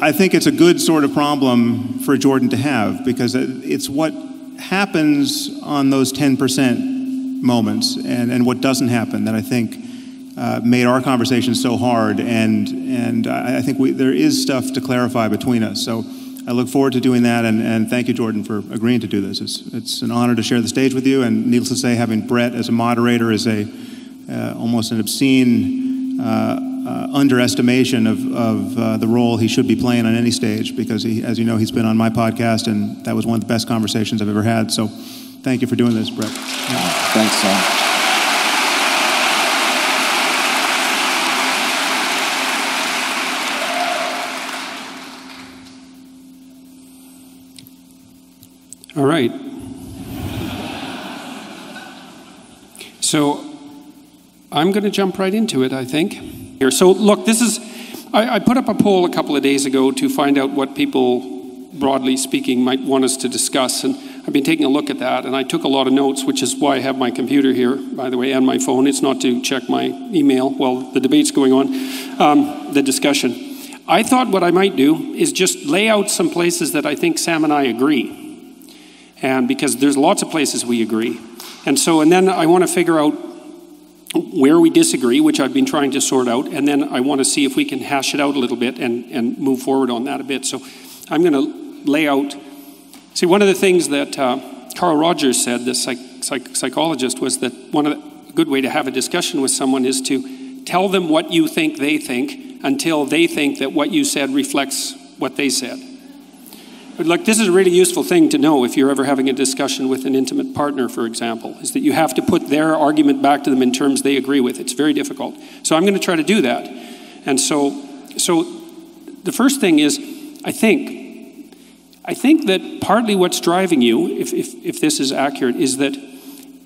I think it's a good sort of problem for Jordan to have, because it's what happens on those 10% moments and what doesn't happen that I think made our conversation so hard, and I think there is stuff to clarify between us. So I look forward to doing that, and thank you, Jordan, for agreeing to do this. It's an honor to share the stage with you, and needless to say, having Brett as a moderator is almost an obscene underestimation of the role he should be playing on any stage, because as you know, he's been on my podcast, and that was one of the best conversations I've ever had. So thank you for doing this, Brett. Yeah, thanks, Sam. All right. So I'm going to jump right into it, I think. Here. So look, I put up a poll a couple of days ago to find out what people, broadly speaking, might want us to discuss. And I've been taking a look at that, and I took a lot of notes, which is why I have my computer here, by the way, and my phone. It's not to check my email while the debate's going on, the discussion. I thought what I might do is just lay out some places that I think Sam and I agree. And because there's lots of places we agree. And then I want to figure out where we disagree, which I've been trying to sort out, and then I want to see if we can hash it out a little bit and move forward on that a bit. So I'm going to lay out, see, one of the things that Carl Rogers said, the psychologist, was that a good way to have a discussion with someone is to tell them what you think they think until they think that what you said reflects what they said. But look, this is a really useful thing to know if you're ever having a discussion with an intimate partner, for example, is that you have to put their argument back to them in terms they agree with. It's very difficult. So I'm going to try to do that. And so the first thing is, I think that partly what's driving you, if this is accurate, is that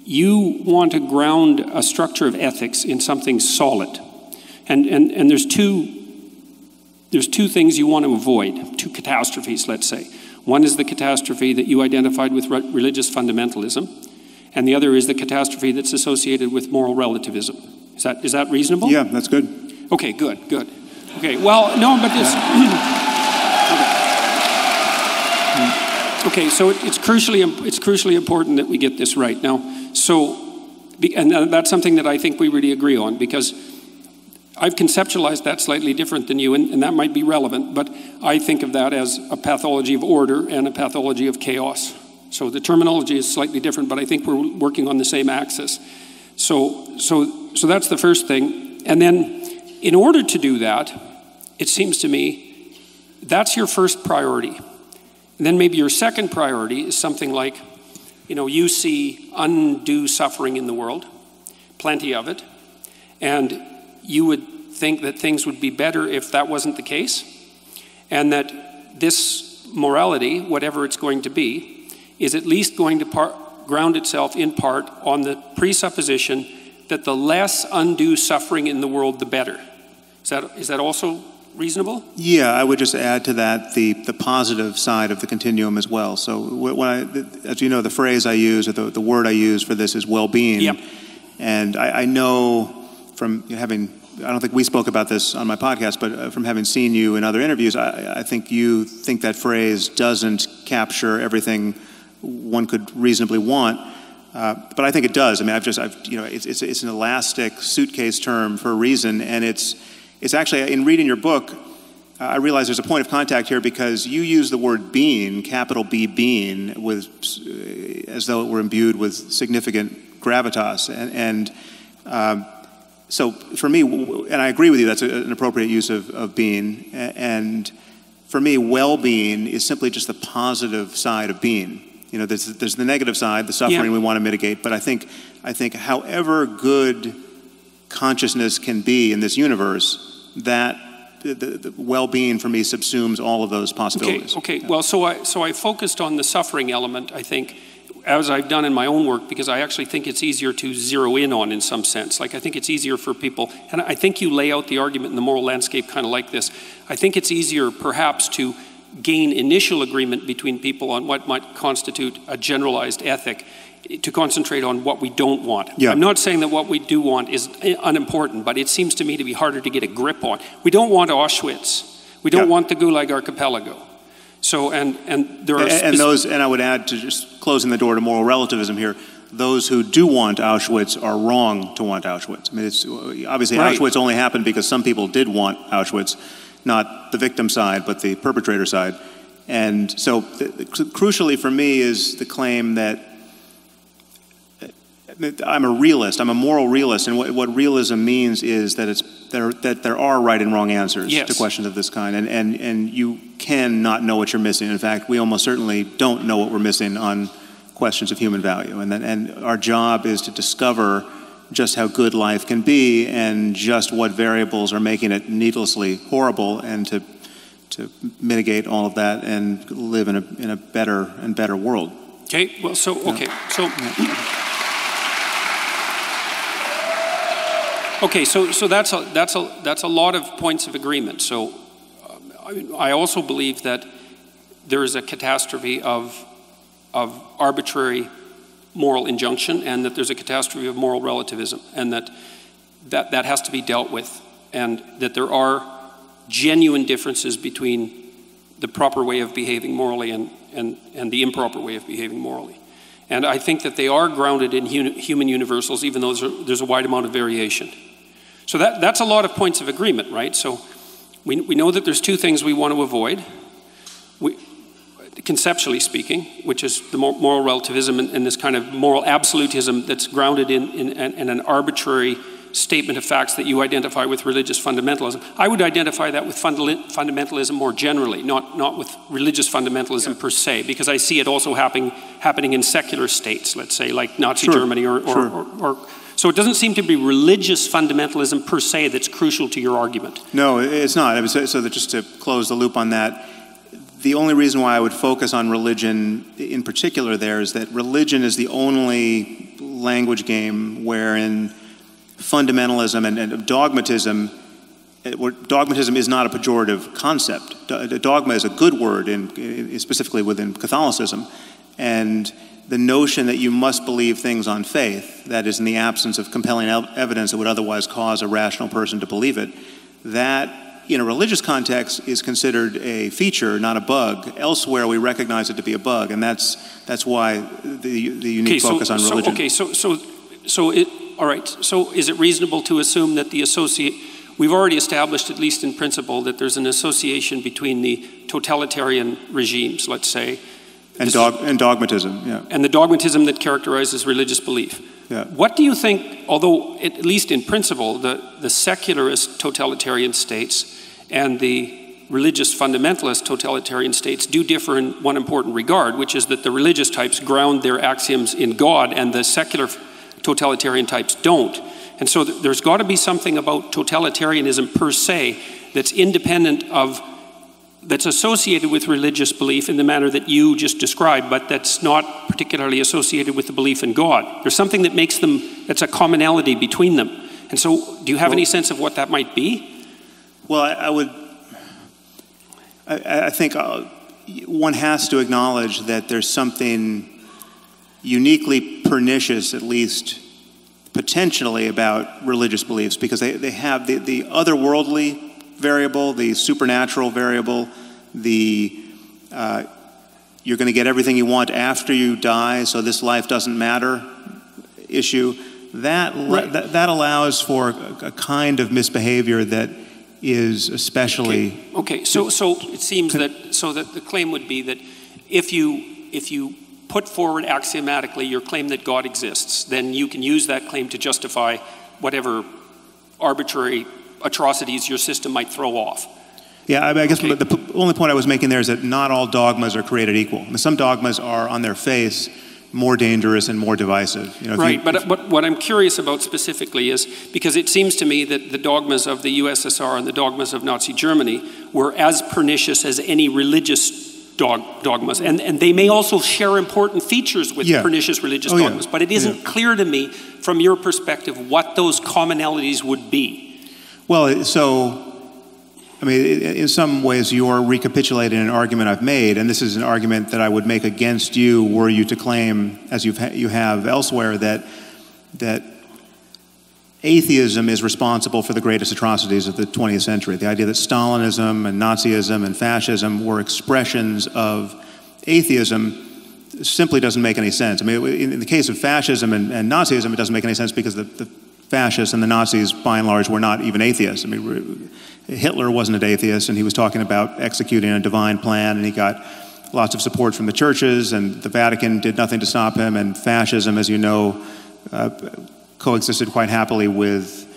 you want to ground a structure of ethics in something solid. And there's two things you want to avoid, two catastrophes, let's say. One is the catastrophe that you identified with religious fundamentalism, and the other is the catastrophe that's associated with moral relativism. Is that reasonable? Yeah, that's good. Okay, good. Okay, well, no, but this... Okay, so it's crucially important that we get this right. Now, and that's something that I think we really agree on, because I've conceptualized that slightly different than you, and that might be relevant, but I think of that as a pathology of order and a pathology of chaos. So the terminology is slightly different, but I think we're working on the same axis. So that's the first thing. And then in order to do that, it seems to me, that's your first priority. And then maybe your second priority is something like, you see undue suffering in the world, plenty of it, and you would think that things would be better if that wasn't the case, and that this morality, whatever it's going to be, is at least going to ground itself in part on the presupposition that the less undue suffering in the world, the better. Is that also reasonable? Yeah, I would just add to that the positive side of the continuum as well. So as you know, the phrase I use, or the word I use for this is well-being. Yep. And I know from having, I don't think we spoke about this on my podcast, but from having seen you in other interviews, I think you think that phrase doesn't capture everything one could reasonably want. But I think it does. I mean, it's an elastic suitcase term for a reason, and it's actually, in reading your book, I realize there's a point of contact here, because you use the word being, capital B, being, as though it were imbued with significant gravitas. So for me, and I agree with you, that's an appropriate use of being. And for me, well-being is simply just the positive side of being. There's the negative side, the suffering we want to mitigate. But I think however good consciousness can be in this universe, that the well-being for me subsumes all of those possibilities. Okay. Well, so I focused on the suffering element, I think, as I've done in my own work, because I actually think it's easier to zero in on in some sense. Like, I think it's easier for people, and I think you lay out the argument in the moral landscape kind of like this. I think it's easier perhaps to gain initial agreement between people on what might constitute a generalized ethic, to concentrate on what we don't want. Yeah. I'm not saying that what we do want is unimportant, but it seems to me to be harder to get a grip on. We don't want Auschwitz. We don't want the Gulag Archipelago. So, and there are... And I would add, to just closing the door to moral relativism here, those who do want Auschwitz are wrong to want Auschwitz. I mean, it's obviously right. Auschwitz only happened because some people did want Auschwitz, not the victim side, but the perpetrator side. And so, crucially for me is the claim that I'm a realist. I'm a moral realist, and what realism means is that there are right and wrong answers to questions of this kind, and you cannot know what you're missing. In fact, we almost certainly don't know what we're missing on questions of human value, and our job is to discover just how good life can be and just what variables are making it needlessly horrible, and to mitigate all of that and live in a better and better world. Okay. Well, so okay, so. Okay, so that's a lot of points of agreement. So I also believe that there is a catastrophe of arbitrary moral injunction, and that there's a catastrophe of moral relativism, and that has to be dealt with, and that there are genuine differences between the proper way of behaving morally and the improper way of behaving morally. And I think that they are grounded in human universals, even though there's a wide amount of variation. So that's a lot of points of agreement, right? So we know that there's two things we want to avoid, conceptually speaking, which is the moral relativism and this kind of moral absolutism that's grounded in an arbitrary statement of facts that you identify with religious fundamentalism. I would identify that with fundamentalism more generally, not with religious fundamentalism per se, because I see it also happening in secular states, let's say, like Nazi Germany or so it doesn't seem to be religious fundamentalism per se that's crucial to your argument. No, it's not. So that just to close the loop on that, the only reason why I would focus on religion in particular there is that religion is the only language game wherein fundamentalism and dogmatism, dogmatism is not a pejorative concept. Dogma is a good word, specifically within Catholicism, and the notion that you must believe things on faith, that is in the absence of compelling evidence that would otherwise cause a rational person to believe it, that in a religious context is considered a feature, not a bug. Elsewhere we recognize it to be a bug, and that's why the unique focus on religion. All right, so is it reasonable to assume that we've already established, at least in principle, that there's an association between the totalitarian regimes, let's say, and dogmatism, yeah. And the dogmatism that characterizes religious belief. Yeah. What do you think, although at least in principle, the secularist totalitarian states and the religious fundamentalist totalitarian states do differ in one important regard, which is that the religious types ground their axioms in God and the secular totalitarian types don't. And so there's got to be something about totalitarianism per se that's independent of, that's associated with religious belief in the manner that you just described, but that's not particularly associated with the belief in God. There's something that makes them, that's a commonality between them. And so do you have any sense of what that might be? Well, I think one has to acknowledge that there's something uniquely pernicious, at least potentially, about religious beliefs, because they have the otherworldly variable, the supernatural variable, the you're going to get everything you want after you die, so this life doesn't matter issue. That allows for a kind of misbehavior that is especially okay. So it seems that the claim would be that if you put forward axiomatically your claim that God exists, then you can use that claim to justify whatever arbitrary atrocities your system might throw off. Yeah, I guess the only point I was making there is that not all dogmas are created equal. I mean, some dogmas are on their face more dangerous and more divisive. But what I'm curious about specifically is, because it seems to me that the dogmas of the USSR and the dogmas of Nazi Germany were as pernicious as any religious dogmas, and they may also share important features with pernicious religious dogmas, but it isn't clear to me from your perspective what those commonalities would be. Well, so, I mean, in some ways you're recapitulating an argument I've made, and this is an argument that I would make against you were you to claim, as you have elsewhere, that atheism is responsible for the greatest atrocities of the 20th century. The idea that Stalinism and Nazism and fascism were expressions of atheism simply doesn't make any sense. I mean, in the case of fascism and Nazism, it doesn't make any sense because the fascists and the Nazis, by and large, were not even atheists. I mean, Hitler wasn't an atheist, and he was talking about executing a divine plan, and he got lots of support from the churches, and the Vatican did nothing to stop him, and fascism, as you know, coexisted quite happily with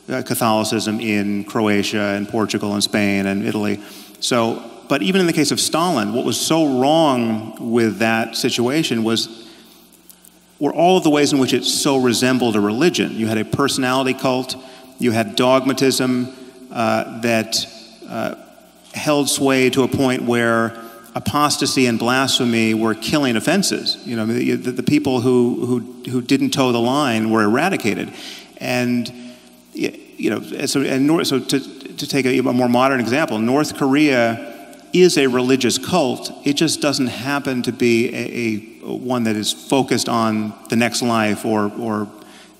Catholicism in Croatia and Portugal and Spain and Italy. So, but even in the case of Stalin, what was so wrong with that situation were all of the ways in which it so resembled a religion. You had a personality cult, you had dogmatism that held sway to a point where apostasy and blasphemy were killing offenses. You know, the people who didn't toe the line were eradicated, and you know, so to take a more modern example, North Korea is a religious cult. It just doesn't happen to be a one that is focused on the next life or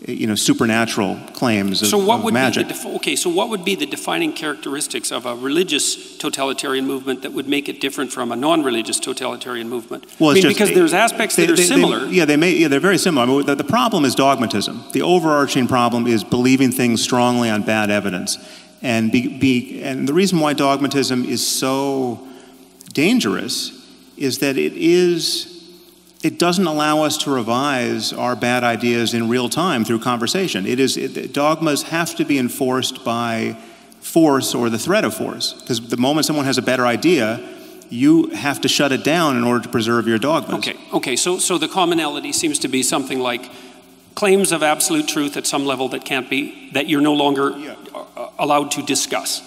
you know, supernatural claims of magic. So what would be the defining characteristics of a religious totalitarian movement that would make it different from a non-religious totalitarian movement? Well, because there's aspects that are similar. They're very similar. I mean, the problem is dogmatism. The overarching problem is believing things strongly on bad evidence. And the reason why dogmatism is so dangerous is that it doesn't allow us to revise our bad ideas in real time through conversation. Dogmas have to be enforced by force or the threat of force, because the moment someone has a better idea, you have to shut it down in order to preserve your dogmas. Okay. So the commonality seems to be something like claims of absolute truth at some level that you're no longer allowed to discuss.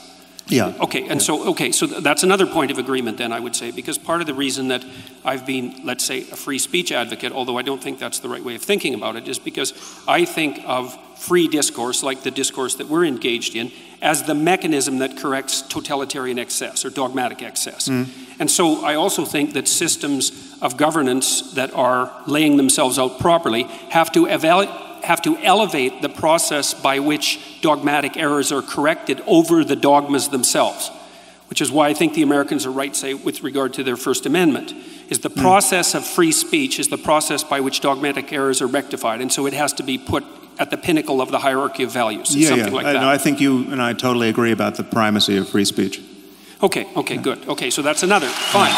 Yeah. So that's another point of agreement then, I would say, because part of the reason that I've been, let's say, a free speech advocate, although I don't think that's the right way of thinking about it, is because I think of free discourse, like the discourse that we're engaged in, as the mechanism that corrects totalitarian excess or dogmatic excess. And so I also think that systems of governance that are laying themselves out properly have to elevate the process by which dogmatic errors are corrected over the dogmas themselves, which is why I think the Americans are right, say, with regard to their First Amendment, is the process of free speech is the process by which dogmatic errors are rectified, and so it has to be put at the pinnacle of the hierarchy of values, something like that. No, I think you and I totally agree about the primacy of free speech. Okay, good. Okay, so that's another, fine.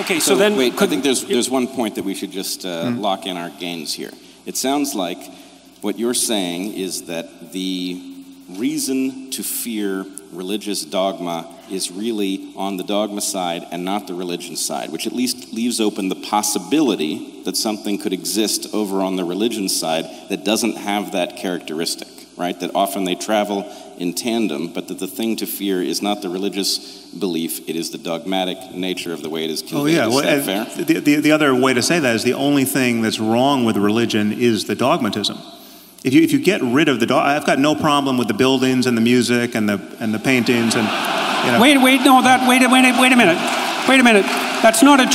Okay, so then... Wait, I think there's one point that we should just lock in our gains here. It sounds like what you're saying is that the reason to fear religious dogma is really on the dogma side and not the religion side, which at least leaves open the possibility that something could exist over on the religion side that doesn't have that characteristic, right? That often they travel in tandem, but that the thing to fear is not the religious belief, it is the dogmatic nature of the way it is conveyed. Is that fair? The other way to say that is the only thing that's wrong with religion is the dogmatism. If you get rid of the I've got no problem with the buildings and the music and the paintings and you know. Wait a minute. That's not a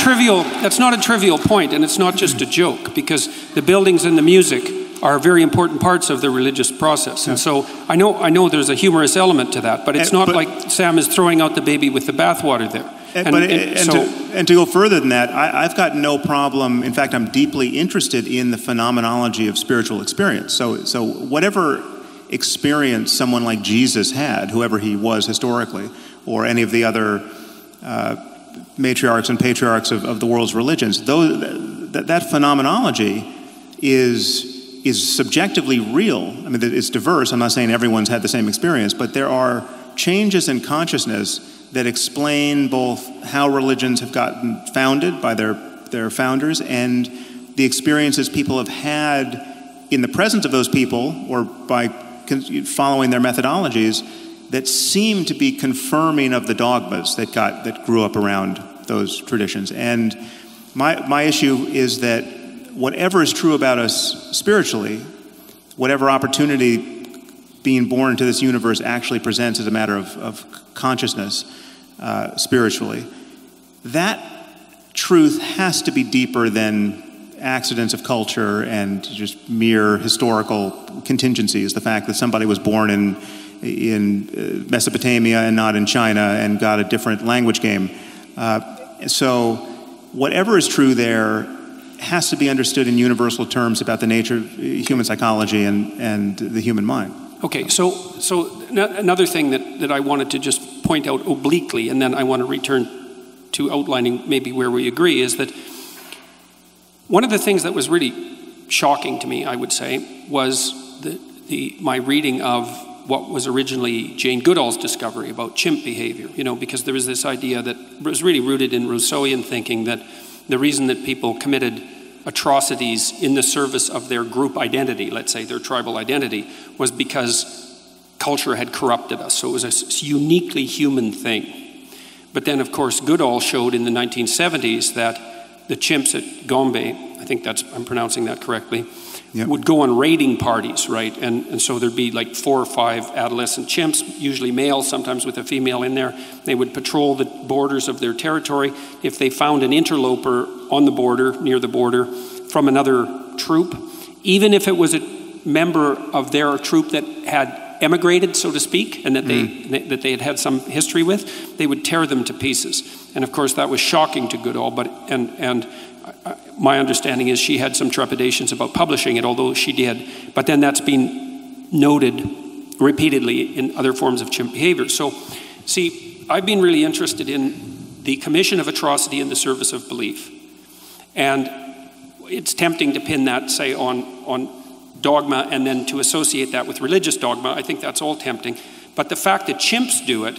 trivial point, and it's not just a joke, because the buildings and the music are very important parts of the religious process. And so I know there's a humorous element to that, but it's not like Sam is throwing out the baby with the bathwater there. And to go further than that, I've got no problem. In fact, I'm deeply interested in the phenomenology of spiritual experience. So whatever experience someone like Jesus had, whoever he was historically, or any of the other matriarchs and patriarchs of the world's religions, that phenomenology is subjectively real. I mean, it's diverse. I'm not saying everyone's had the same experience, but there are changes in consciousness that explain both how religions have gotten founded by their founders and the experiences people have had in the presence of those people or by following their methodologies that seem to be confirming of the dogmas that grew up around those traditions. And my issue is that whatever is true about us spiritually, whatever opportunity being born into this universe actually presents as a matter of consciousness spiritually, that truth has to be deeper than accidents of culture and just mere historical contingencies. The fact that somebody was born in Mesopotamia and not in China and got a different language game. So whatever is true there has to be understood in universal terms about the nature of human psychology and the human mind. Okay, so another thing that I wanted to just point out obliquely, and then I want to return to outlining maybe where we agree, is that one of the things that was really shocking to me, I would say, was my reading of what was originally Jane Goodall's discovery about chimp behavior, because there was this idea that was really rooted in Rousseauian thinking that the reason that people committed atrocities in the service of their group identity, let's say their tribal identity, was because culture had corrupted us. So it was a uniquely human thing. But then, of course, Goodall showed in the 1970s that the chimps at Gombe, I think I'm pronouncing that correctly, yep, would go on raiding parties, right? And so there'd be like 4 or 5 adolescent chimps, usually males, sometimes with a female in there. They would patrol the borders of their territory. If they found an interloper on the border, near the border, from another troop, even if it was a member of their troop that had emigrated, so to speak, and that they had some history with, they would tear them to pieces. And of course that was shocking to Goodall, and my understanding is she had some trepidations about publishing it, although she did. But then that's been noted repeatedly in other forms of chimp behavior. So, see, I've been really interested in the commission of atrocity in the service of belief. And it's tempting to pin that, say, on dogma and then to associate that with religious dogma. I think that's all tempting. But the fact that chimps do it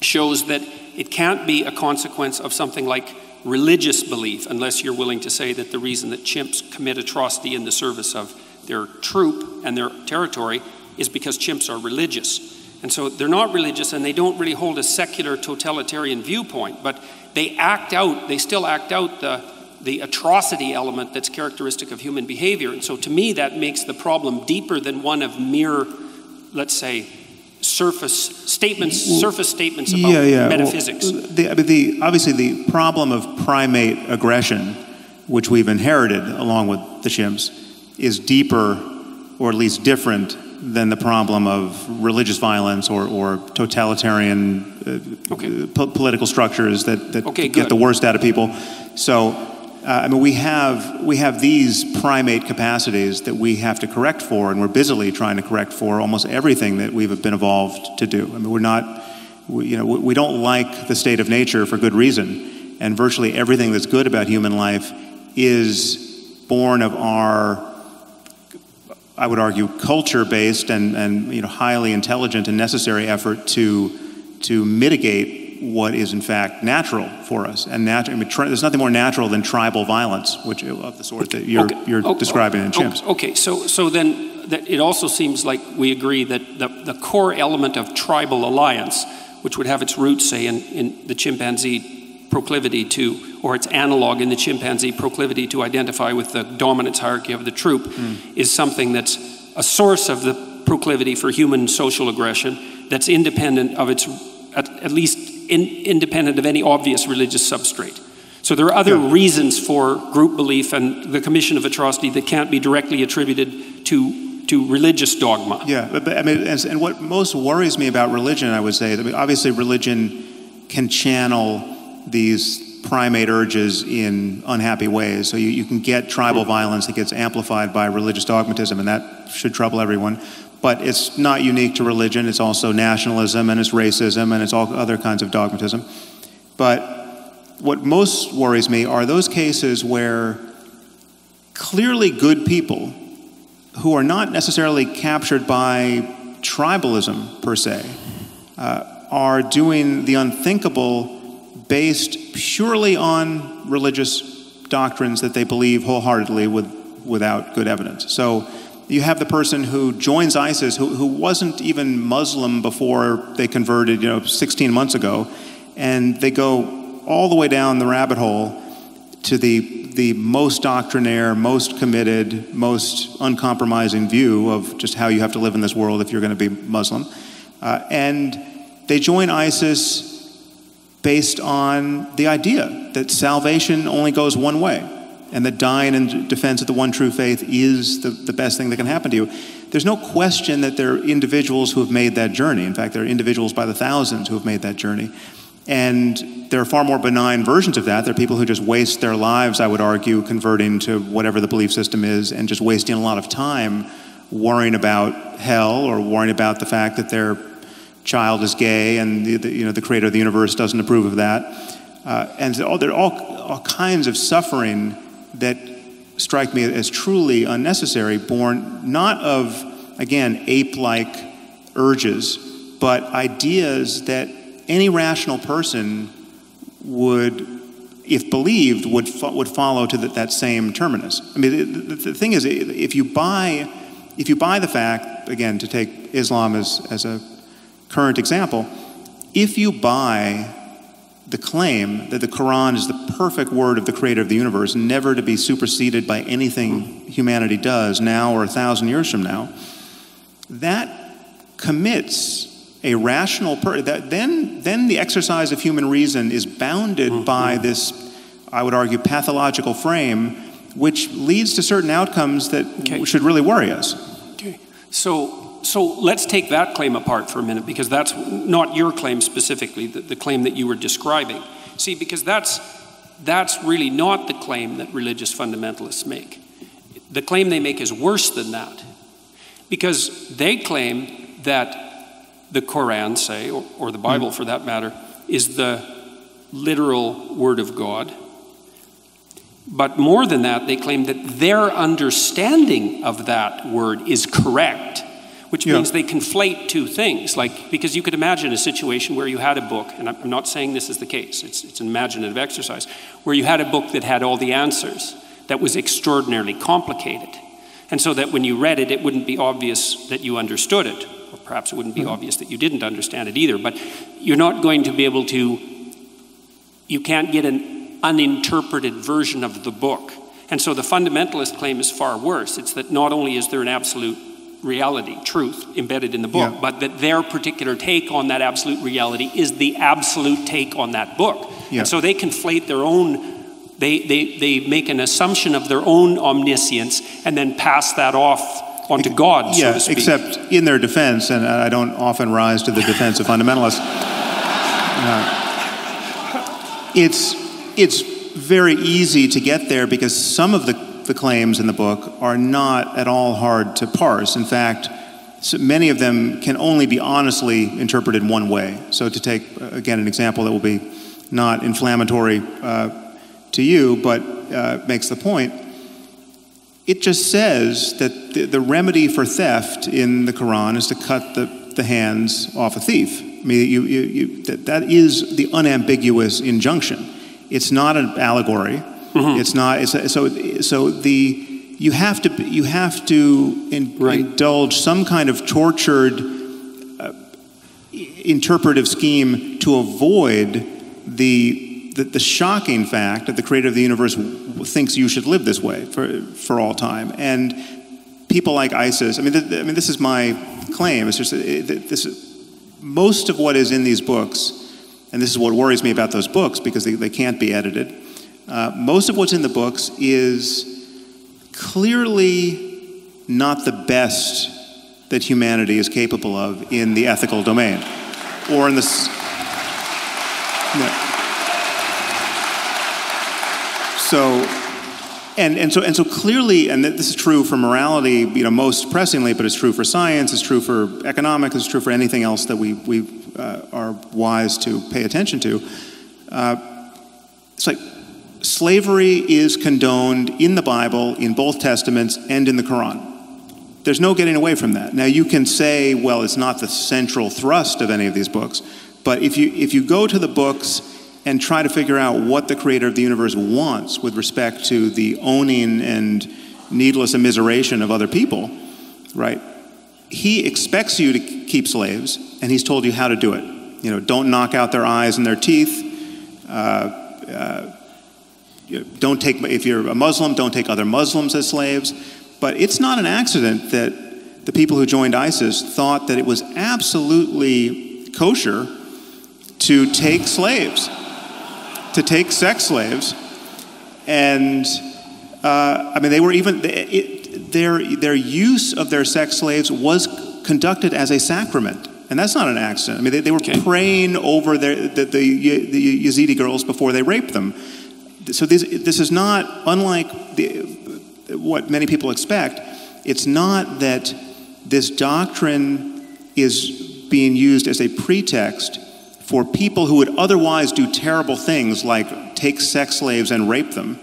shows that it can't be a consequence of something like religious belief, unless you're willing to say that the reason that chimps commit atrocity in the service of their troop and their territory is because chimps are religious. And so they're not religious, and they don't really hold a secular totalitarian viewpoint, but they still act out the atrocity element that's characteristic of human behavior. And so to me, that makes the problem deeper than one of mere, let's say, surface statements about metaphysics. Well, obviously the problem of primate aggression, which we've inherited along with the chimps, is deeper, or at least different, than the problem of religious violence or totalitarian political structures that get the worst out of people. So, we have these primate capacities that we have to correct for, and we're busily trying to correct for almost everything that we've been evolved to do. We don't like the state of nature for good reason, and virtually everything that's good about human life is born of our, I would argue, culture-based and highly intelligent and necessary effort to mitigate what is in fact natural for us. And there's nothing more natural than tribal violence, which of the sort that you're describing in chimps. Okay, so then it also seems like we agree that the core element of tribal alliance, which would have its roots, say, in the chimpanzee proclivity to, or its analog in the chimpanzee proclivity to identify with the dominance hierarchy of the troop, is something that's a source of the proclivity for human social aggression that's independent of its, at least independent of any obvious religious substrate. So there are other reasons for group belief and the commission of atrocity that can't be directly attributed to religious dogma. Yeah, but and what most worries me about religion, I would say, obviously religion can channel these primate urges in unhappy ways. So you can get tribal violence that gets amplified by religious dogmatism, and that should trouble everyone. But it's not unique to religion. It's also nationalism, and it's racism, and it's all other kinds of dogmatism. But what most worries me are those cases where clearly good people who are not necessarily captured by tribalism per se are doing the unthinkable based purely on religious doctrines that they believe wholeheartedly without good evidence. So you have the person who joins ISIS who wasn't even Muslim before they converted 16 months ago, and they go all the way down the rabbit hole to the most doctrinaire, most committed, most uncompromising view of just how you have to live in this world if you're going to be Muslim. And they join ISIS based on the idea that salvation only goes one way, and that dying in defense of the one true faith is the best thing that can happen to you. There's no question that there are individuals who have made that journey. In fact, there are individuals by the thousands who have made that journey. And there are far more benign versions of that. There are people who just waste their lives, I would argue, converting to whatever the belief system is, and just wasting a lot of time worrying about hell or worrying about the fact that their child is gay and the creator of the universe doesn't approve of that. And so there are all kinds of suffering that strike me as truly unnecessary, born not of, again, ape-like urges, but ideas that any rational person would, if believed, would follow to that same terminus. I mean, the thing is, if you buy the fact, again, to take Islam as a current example, if you buy the claim that the Quran is the perfect word of the creator of the universe, never to be superseded by anything humanity does now or 1,000 years from now, that commits a rational then the exercise of human reason is bounded by this, I would argue, pathological frame, which leads to certain outcomes that should really worry us. Okay. So let's take that claim apart for a minute, because that's not your claim specifically, the claim that you were describing. See, because that's really not the claim that religious fundamentalists make. The claim they make is worse than that, because they claim that the Quran, say, or the Bible for that matter, is the literal word of God. But more than that, they claim that their understanding of that word is correct, which means they conflate two things. Like, because you could imagine a situation where you had a book, and I'm not saying this is the case, it's an imaginative exercise, where you had a book that had all the answers, that was extraordinarily complicated. And so that when you read it, it wouldn't be obvious that you understood it. Or perhaps it wouldn't be obvious that you didn't understand it either. But you're not going to be able to, you can't get an uninterpreted version of the book. And so the fundamentalist claim is far worse. It's that not only is there an absolute reality, truth, embedded in the book, but that their particular take on that absolute reality is the absolute take on that book. And so they conflate their own, they make an assumption of their own omniscience and then pass that off onto God, so to speak. Except in their defense, and I don't often rise to the defense of fundamentalists, it's very easy to get there because some of the claims in the book are not at all hard to parse. In fact, so many of them can only be honestly interpreted one way. So to take, again, an example that will be not inflammatory to you, but makes the point, it just says that the remedy for theft in the Quran is to cut the hands off a thief. I mean, that is the unambiguous injunction. It's not an allegory. It's not. You have to indulge some kind of tortured interpretive scheme to avoid the shocking fact that the creator of the universe thinks you should live this way for all time. And people like ISIS, I mean, this is my claim. It's just most of what is in these books, and this is what worries me about those books because they can't be edited. Most of what's in the books is clearly not the best that humanity is capable of in the ethical domain, or in the. So clearly, and this is true for morality, most pressingly, but it's true for science, it's true for economics, it's true for anything else that we are wise to pay attention to. It's like slavery is condoned in the Bible, in both Testaments, and in the Quran. There's no getting away from that. Now you can say, well, it's not the central thrust of any of these books, but if you go to the books and try to figure out what the creator of the universe wants with respect to the owning and needless immiseration of other people, right? He expects you to keep slaves, and he's told you how to do it. Don't knock out their eyes and their teeth. Don't take, if you're a Muslim, don't take other Muslims as slaves. But it's not an accident that the people who joined ISIS thought that it was absolutely kosher to take slaves. to take sex slaves, and I mean, they were even their use of their sex slaves was conducted as a sacrament, and that's not an accident. I mean, they were praying over the Yazidi girls before they raped them. So this is not unlike what many people expect. It's not that this doctrine is being used as a pretext for people who would otherwise do terrible things like take sex slaves and rape them.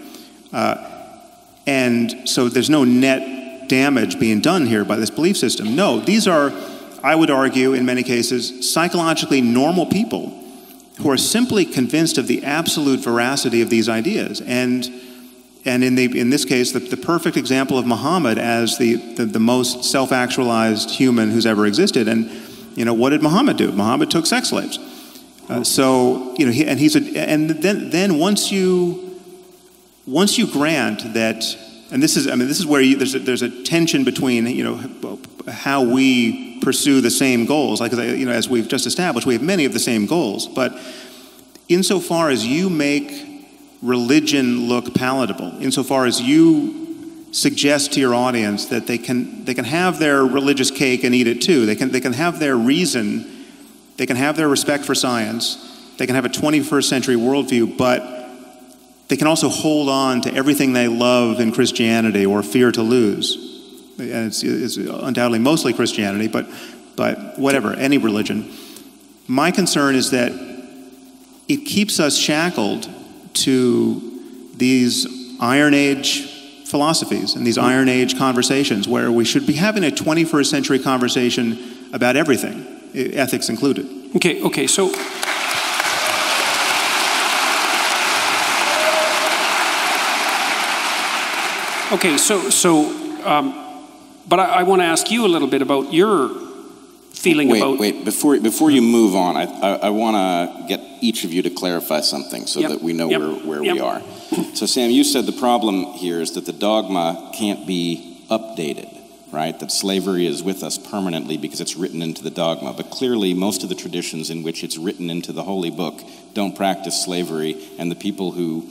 And so there's no net damage being done here by this belief system. No, these are, I would argue, in many cases, psychologically normal people who are simply convinced of the absolute veracity of these ideas. And in this case, the perfect example of Muhammad as the most self-actualized human who's ever existed. And what did Muhammad do? Muhammad took sex slaves. So then once you grant that, and this is where there's a tension between how we pursue the same goals. Like as we've just established, we have many of the same goals. But insofar as you make religion look palatable, insofar as you suggest to your audience that they can have their religious cake and eat it too, they can have their reason, they can have their respect for science, they can have a 21st century worldview, but they can also hold on to everything they love in Christianity or fear to lose. And it's undoubtedly mostly Christianity, but whatever, any religion. My concern is that it keeps us shackled to these Iron Age philosophies and these Iron Age conversations where we should be having a 21st century conversation about everything, ethics included. Okay, so... Okay, but I want to ask you a little bit about your feeling about... Wait, before you move on, I want to get each of you to clarify something so that we know where we are. So Sam, you said the problem here is that the dogma can't be updated, right? That slavery is with us permanently because it's written into the dogma. But clearly, most of the traditions in which it's written into the Holy Book don't practice slavery, and the people who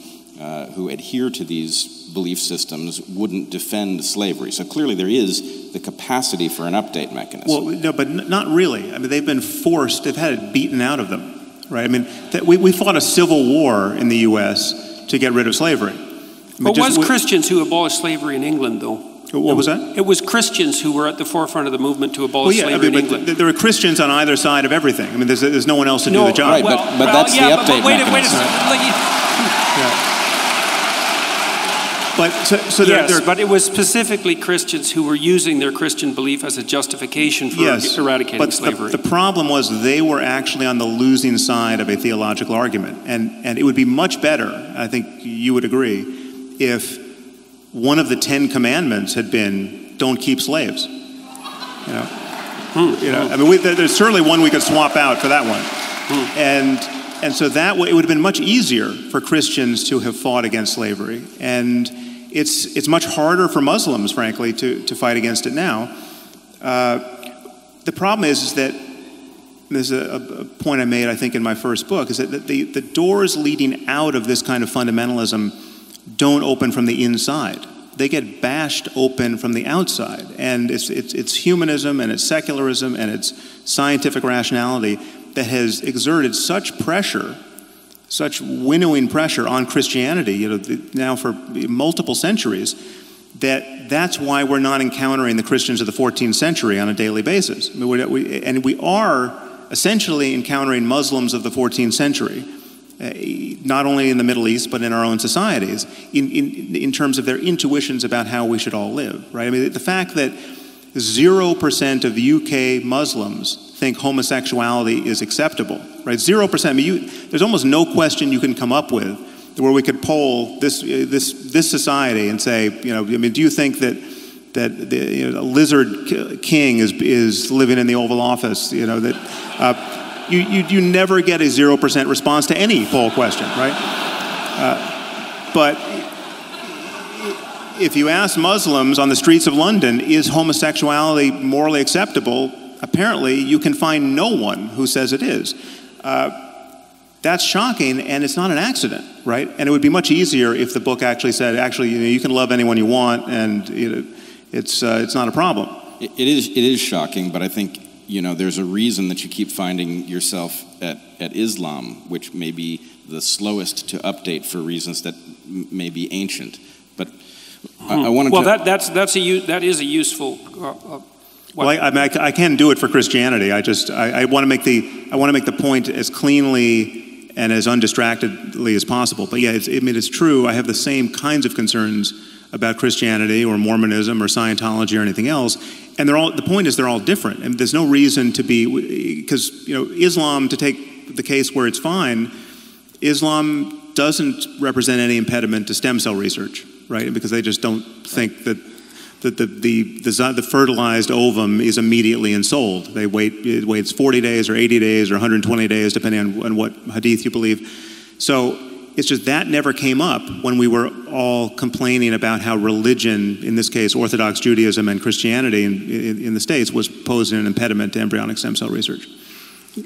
adhere to these belief systems wouldn't defend slavery. So clearly there is the capacity for an update mechanism. Well, no, but not really. I mean, they've been forced, they've had it beaten out of them, right? I mean, we fought a civil war in the U.S. to get rid of slavery. But it was Christians who abolished slavery in England, though. What was that? It was Christians who were at the forefront of the movement to abolish slavery in England. There were Christians on either side of everything. I mean, there's no one else to do the job. Right, but that's the update mechanism. Wait a second. But it was specifically Christians who were using their Christian belief as a justification for eradicating slavery. The problem was they were actually on the losing side of a theological argument. And it would be much better, I think you would agree, if one of the 10 commandments had been, don't keep slaves. I mean, there's certainly one we could swap out for that one. And so that way, it would have been much easier for Christians to have fought against slavery. And it's much harder for Muslims, frankly, to fight against it now. The problem is that, this is a point I made, I think, in my first book, is that the doors leading out of this kind of fundamentalism don't open from the inside. They get bashed open from the outside. And it's humanism and it's secularism and it's scientific rationality that has exerted such pressure, such winnowing pressure on Christianity, now for multiple centuries, that's why we're not encountering the Christians of the 14th century on a daily basis. And we are essentially encountering Muslims of the 14th century, not only in the Middle East, but in our own societies, in terms of their intuitions about how we should all live, right? I mean, the fact that 0% of UK Muslims think homosexuality is acceptable, right? 0%. I mean, there's almost no question you can come up with where we could poll this society and say, do you think that the a lizard king is living in the Oval Office? You never get a 0% response to any poll question, right? But if you ask Muslims on the streets of London, is homosexuality morally acceptable? Apparently, you can find no one who says it is. that's shocking, and it's not an accident, right? And it would be much easier if the book actually said, actually, you can love anyone you want, and it's not a problem. It is shocking, but I think there's a reason that you keep finding yourself at Islam, which may be the slowest to update for reasons that may be ancient. But I wanted to... Well, that is a useful... Well, I can do it for Christianity. I want to make the point as cleanly and as undistractedly as possible. But yeah, it's true. I have the same kinds of concerns about Christianity or Mormonism or Scientology or anything else. And the point is they're all different. And there's no reason to be, because Islam, to take the case where it's fine, Islam doesn't represent any impediment to stem cell research, right? Because they just don't think that the fertilized ovum is immediately ensouled. It waits 40 days or 80 days or 120 days, depending on what hadith you believe. So it's just that never came up when we were all complaining about how religion, in this case Orthodox Judaism and Christianity in the States, was posing an impediment to embryonic stem cell research.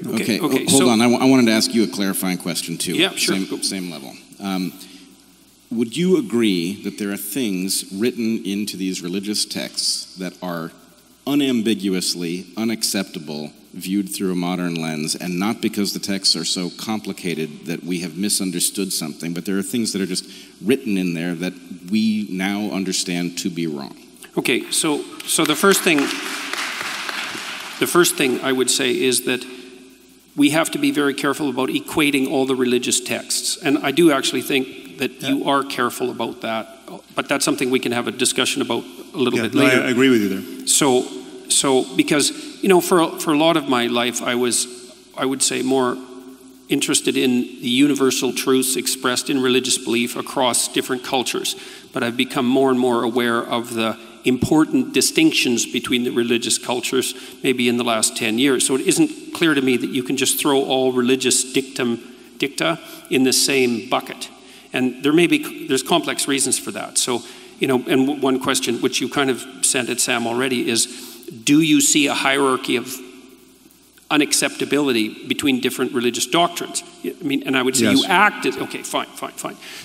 Okay. Hold on. I wanted to ask you a clarifying question too. Yeah, sure. Same level. Would you agree that there are things written into these religious texts that are unambiguously unacceptable viewed through a modern lens, and not because the texts are so complicated that we have misunderstood something, but there are things that are just written in there that we now understand to be wrong? Okay, so the first thing I would say is that we have to be very careful about equating all the religious texts, and I do actually think that you are careful about that, but that's something we can have a discussion about a little bit later. I agree with you there. So because for a lot of my life, I would say more interested in the universal truths expressed in religious belief across different cultures, but I've become more and more aware of the important distinctions between the religious cultures maybe in the last 10 years. So it isn't clear to me that you can just throw all religious dicta in the same bucket. And there's complex reasons for that. So, and one question, which you kind of sent at Sam already, is do you see a hierarchy of unacceptability between different religious doctrines? I mean, and I would say yes. You acted, okay, fine.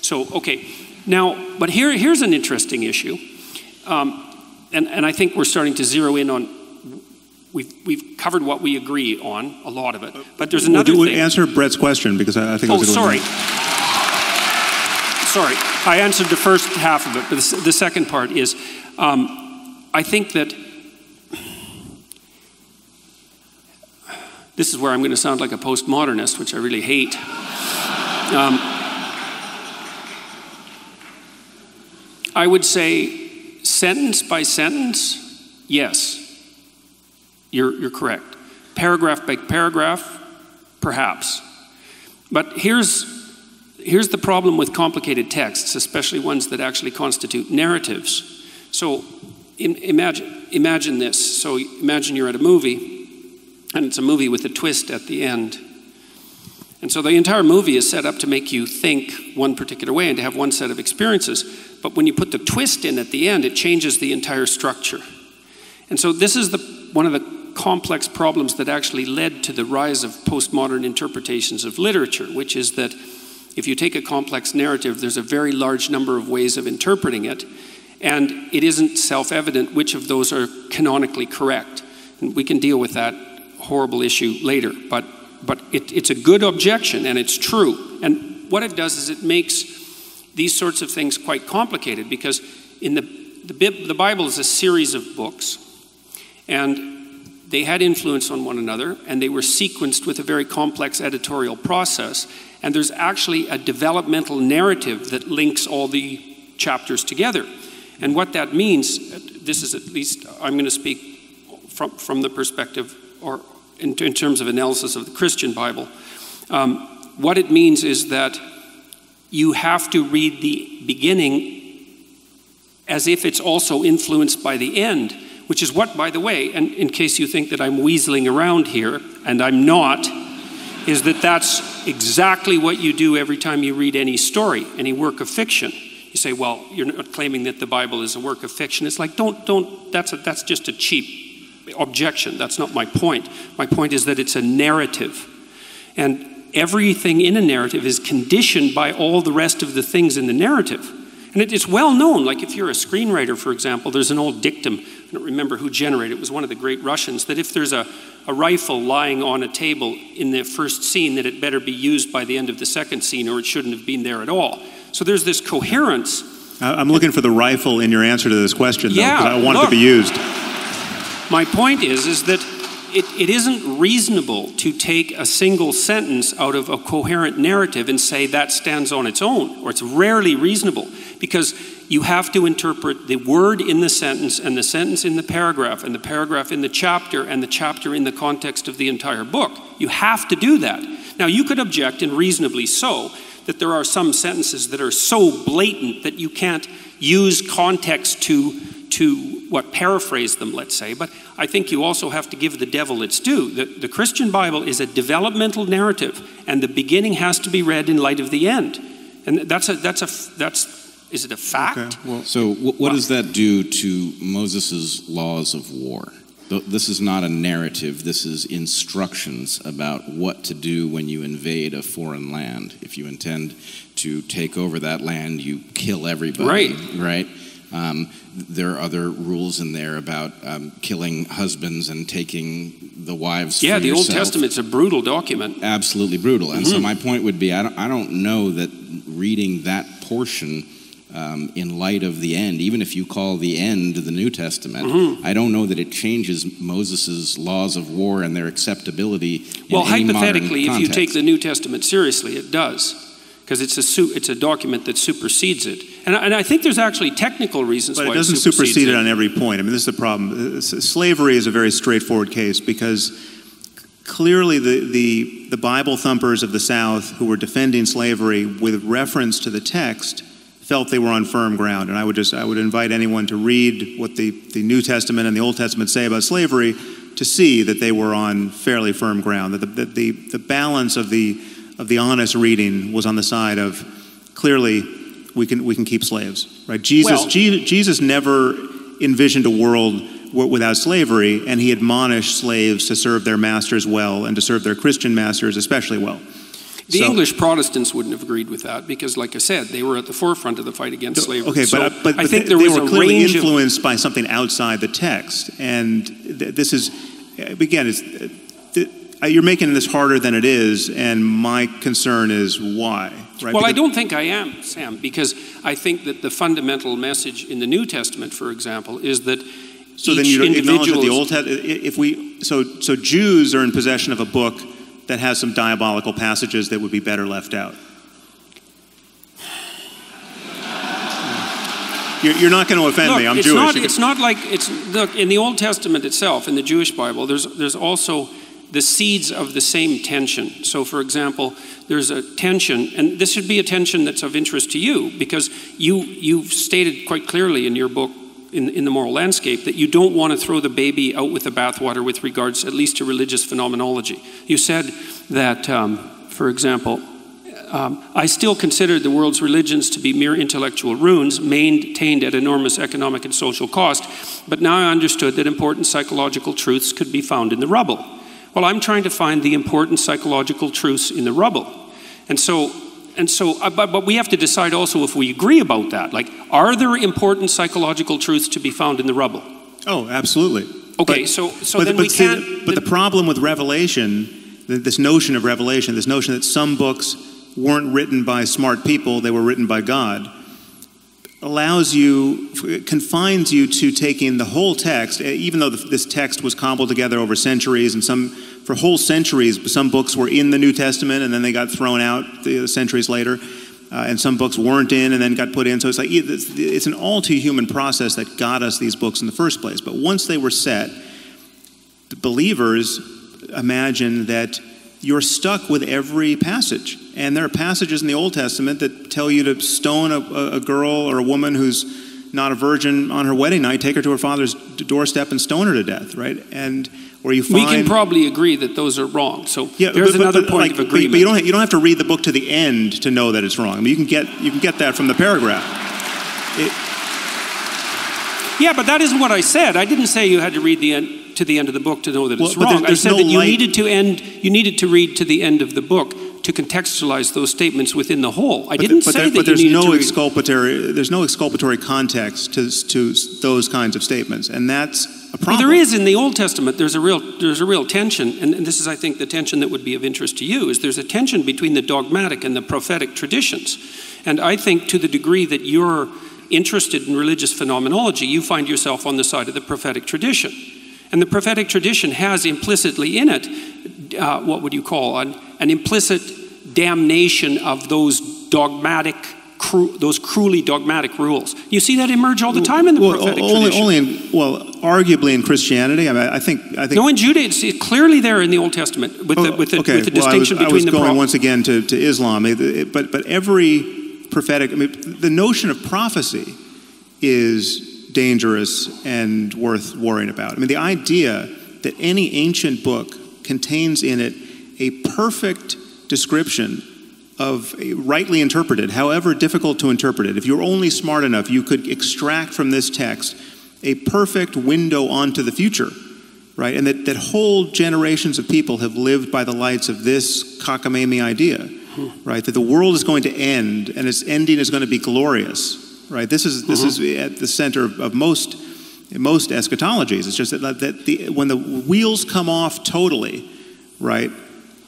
So, okay, now, but here's an interesting issue. And I think we're starting to zero in on, we've covered what we agree on, a lot of it. But there's another thing. Answer Brett's question, because I think it was a good one. Sorry, I answered the first half of it, but the second part is, I think that this is where I'm going to sound like a postmodernist, which I really hate. I would say sentence by sentence, yes, you're correct. Paragraph by paragraph, perhaps. But here's the problem with complicated texts, especially ones that actually constitute narratives. So imagine this. So imagine you're at a movie, and it's a movie with a twist at the end. And so the entire movie is set up to make you think one particular way and to have one set of experiences. But when you put the twist in at the end, it changes the entire structure. And so this is one of the complex problems that actually led to the rise of postmodern interpretations of literature, which is that if you take a complex narrative, there's a very large number of ways of interpreting it, and it isn't self-evident which of those are canonically correct. And we can deal with that horrible issue later, but it's a good objection, and it's true. And what it does is it makes these sorts of things quite complicated, because in the Bible is a series of books, and they had influence on one another, and they were sequenced with a very complex editorial process. And there's actually a developmental narrative that links all the chapters together. And what that means, this is at least, I'm going to speak from the perspective, or in terms of analysis of the Christian Bible. What it means is that you have to read the beginning as if it's also influenced by the end, which is what, by the way, and in case you think that I'm weaseling around here, and I'm not, is that's exactly what you do every time you read any story, any work of fiction. You say, well, you're not claiming that the Bible is a work of fiction. It's like, that's just a cheap objection. That's not my point. My point is that it's a narrative. And everything in a narrative is conditioned by all the rest of the things in the narrative. And it's well known, like if you're a screenwriter, for example, there's an old dictum, I don't remember who generated it, was one of the great Russians, that if there's a rifle lying on a table in the first scene, that it better be used by the end of the second scene, or it shouldn't have been there at all. So there's this coherence. I'm looking for the rifle in your answer to this question, though, yeah, because I want it to be used. My point is that it isn't reasonable to take a single sentence out of a coherent narrative and say that stands on its own, or it's rarely reasonable, because you have to interpret the word in the sentence and the sentence in the paragraph and the paragraph in the chapter and the chapter in the context of the entire book. You have to do that. Now, you could object, and reasonably so, that there are some sentences that are so blatant that you can't use context to paraphrase them, let's say. But I think you also have to give the devil its due. The Christian Bible is a developmental narrative, and the beginning has to be read in light of the end. And is it a fact? Okay, well, so what does that do to Moses' laws of war? This is not a narrative. This is instructions about what to do when you invade a foreign land. If you intend to take over that land, you kill everybody. Right? There are other rules in there about killing husbands and taking the wives for the yourself. Old Testament's a brutal document. Absolutely brutal. And so my point would be, I don't know that reading that portion in light of the end, even if you call the end the New Testament, I don't know that it changes Moses' laws of war and their acceptability in any hypothetically, modern if you context. take the New Testament seriously, it does, because it's a document that supersedes it. And I think there's actually technical reasons why it doesn't supersede it on every point. I mean, this is the problem. Slavery is a very straightforward case, because clearly the Bible thumpers of the South who were defending slavery with reference to the text felt they were on firm ground. And I would invite anyone to read what the New Testament and the Old Testament say about slavery to see that they were on fairly firm ground, that the balance of the honest reading was on the side of clearly we can keep slaves, right? Jesus never envisioned a world without slavery, and he admonished slaves to serve their masters well and to serve their Christian masters especially well. The English Protestants wouldn't have agreed with that because, like I said, they were at the forefront of the fight against slavery. Okay, so but I think they were clearly range influenced by something outside the text, and this is, again, you're making this harder than it is, and my concern is why. Right? Well, I don't think I am, Sam, because I think that the fundamental message in the New Testament, for example, is that so then you don't acknowledge that the Old Testament. So Jews are in possession of a book that has some diabolical passages that would be better left out. You're not going to offend me. I'm Jewish. It's not like look, in the Old Testament itself, in the Jewish Bible, there's also the seeds of the same tension. So, for example, there's a tension, and this should be a tension that's of interest to you, because you've stated quite clearly in your book, in the Moral Landscape, that you don't want to throw the baby out with the bathwater with regards at least to religious phenomenology. You said that, for example, I still consider the world's religions to be mere intellectual ruins maintained at enormous economic and social cost, but now I understood that important psychological truths could be found in the rubble. Well, I'm trying to find the important psychological truths in the rubble. But we have to decide also if we agree about that. Like, are there important psychological truths to be found in the rubble? Oh, absolutely. Okay, but we can't... But the problem with Revelation, this notion of Revelation, this notion that some books weren't written by smart people, they were written by God, confines you to taking the whole text, even though this text was cobbled together over centuries, and for whole centuries, some books were in the New Testament and then they got thrown out centuries later, and some books weren't in and then got put in. So it's like it's an all too human process that got us these books in the first place. But once they were set, the believers imagine that you're stuck with every passage. And there are passages in the Old Testament that tell you to stone a girl or a woman who's not a virgin on her wedding night, take her to her father's doorstep and stone her to death, right? And where you find... We can probably agree that those are wrong. So there's another point of agreement. But you don't have to read the book to the end to know that it's wrong. I mean, you can get that from the paragraph. Yeah, but that isn't what I said. I didn't say you had to read to the end of the book to know that it's wrong. I said that you needed to read to the end of the book to contextualize those statements within the whole. I didn't say that there's you no needed exculpatory. There's no exculpatory context to those kinds of statements, and that's a problem. Well, there is in the Old Testament. There's a real tension, and this is, I think, the tension that would be of interest to you. Is there's a tension between the dogmatic and the prophetic traditions, and I think to the degree that you're interested in religious phenomenology, you find yourself on the side of the prophetic tradition. And the prophetic tradition has implicitly in it, what would you call, an implicit damnation of those dogmatic, those cruelly dogmatic rules. You see that emerge all the time in the prophetic tradition. Arguably in Christianity. I think. No, in Judaism, it's clearly there in the Old Testament with the distinction between the. I was going once again to Islam, but every prophetic, the notion of prophecy is dangerous and worth worrying about. The idea that any ancient book contains in it a perfect description of rightly interpreted, however difficult to interpret it. If you're only smart enough, you could extract from this text a perfect window onto the future, right? And that whole generations of people have lived by the lights of this cockamamie idea. Right, that the world is going to end, and its ending is going to be glorious. Right, this is at the center of most eschatologies. It's just that when the wheels come off totally, right,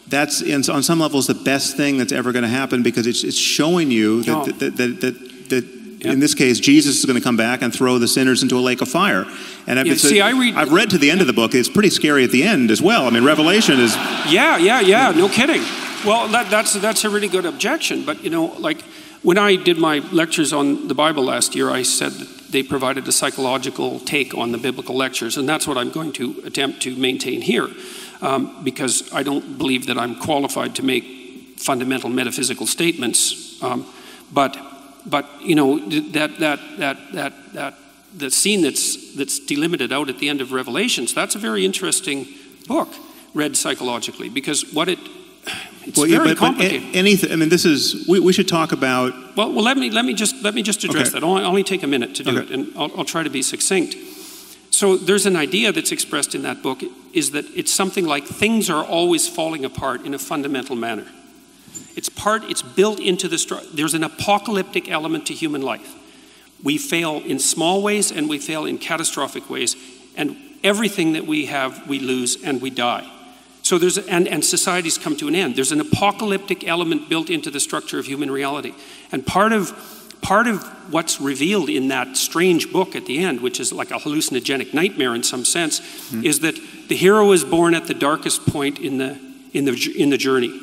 that's on some levels the best thing that's ever going to happen, because it's showing you that in this case Jesus is going to come back and throw the sinners into a lake of fire. And I've read to the end of the book. It's pretty scary at the end as well. Revelation is no kidding. Well, that's a really good objection. But, like when I did my lectures on the Bible last year, I said that they provided a psychological take on the biblical lectures. And that's what I'm going to attempt to maintain here, because I don't believe that I'm qualified to make fundamental metaphysical statements. But the scene that's delimited out at the end of Revelations, that's a very interesting book read psychologically, because it's very complicated. This is. We should talk about. Well, let me just address that. I'll only take a minute to do it, and I'll try to be succinct. So there's an idea that's expressed in that book, is that it's something like things are always falling apart in a fundamental manner. It's built into there's an apocalyptic element to human life. We fail in small ways and we fail in catastrophic ways, and everything that we have, we lose and we die. So and societies come to an end. There's an apocalyptic element built into the structure of human reality. And part of what's revealed in that strange book at the end, which is like a hallucinogenic nightmare in some sense, is that the hero is born at the darkest point in the journey.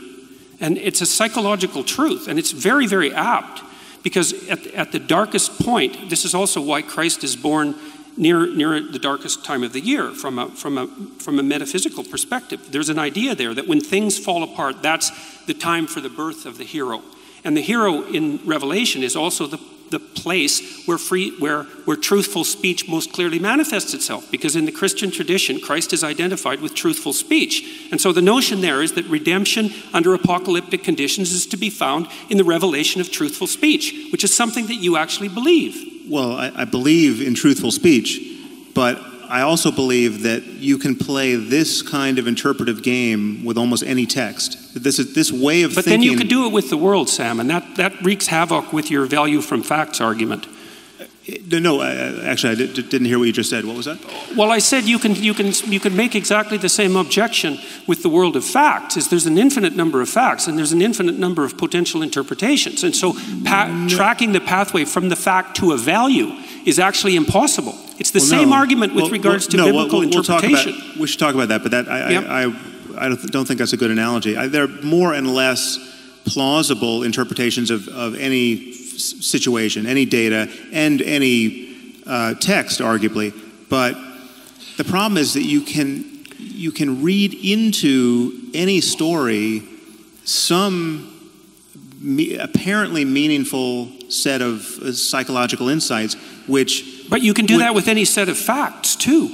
And it's a psychological truth, and it's very, very apt, because at the darkest point, this is also why Christ is born near the darkest time of the year from a metaphysical perspective. There's an idea there that when things fall apart, that's the time for the birth of the hero. And the hero in Revelation is also the place where truthful speech most clearly manifests itself, because in the Christian tradition, Christ is identified with truthful speech. And so the notion there is that redemption under apocalyptic conditions is to be found in the revelation of truthful speech, which is something that you actually believe. Well, I believe in truthful speech, but I also believe that you can play this kind of interpretive game with almost any text. This way of thinking. But then you could do it with the world, Sam, and that wreaks havoc with your value from facts argument. No, actually, I didn't hear what you just said. What was that? Well, I said you can make exactly the same objection with the world of facts. Is there's an infinite number of facts, and there's an infinite number of potential interpretations, and so tracking the pathway from the fact to a value is actually impossible. It's the same argument with regards to biblical interpretation. We should talk about that, but I don't think that's a good analogy. There are more and less plausible interpretations of any situation, any data, and any text, arguably. But the problem is that you can read into any story some apparently meaningful set of psychological insights, But you can do that with any set of facts too.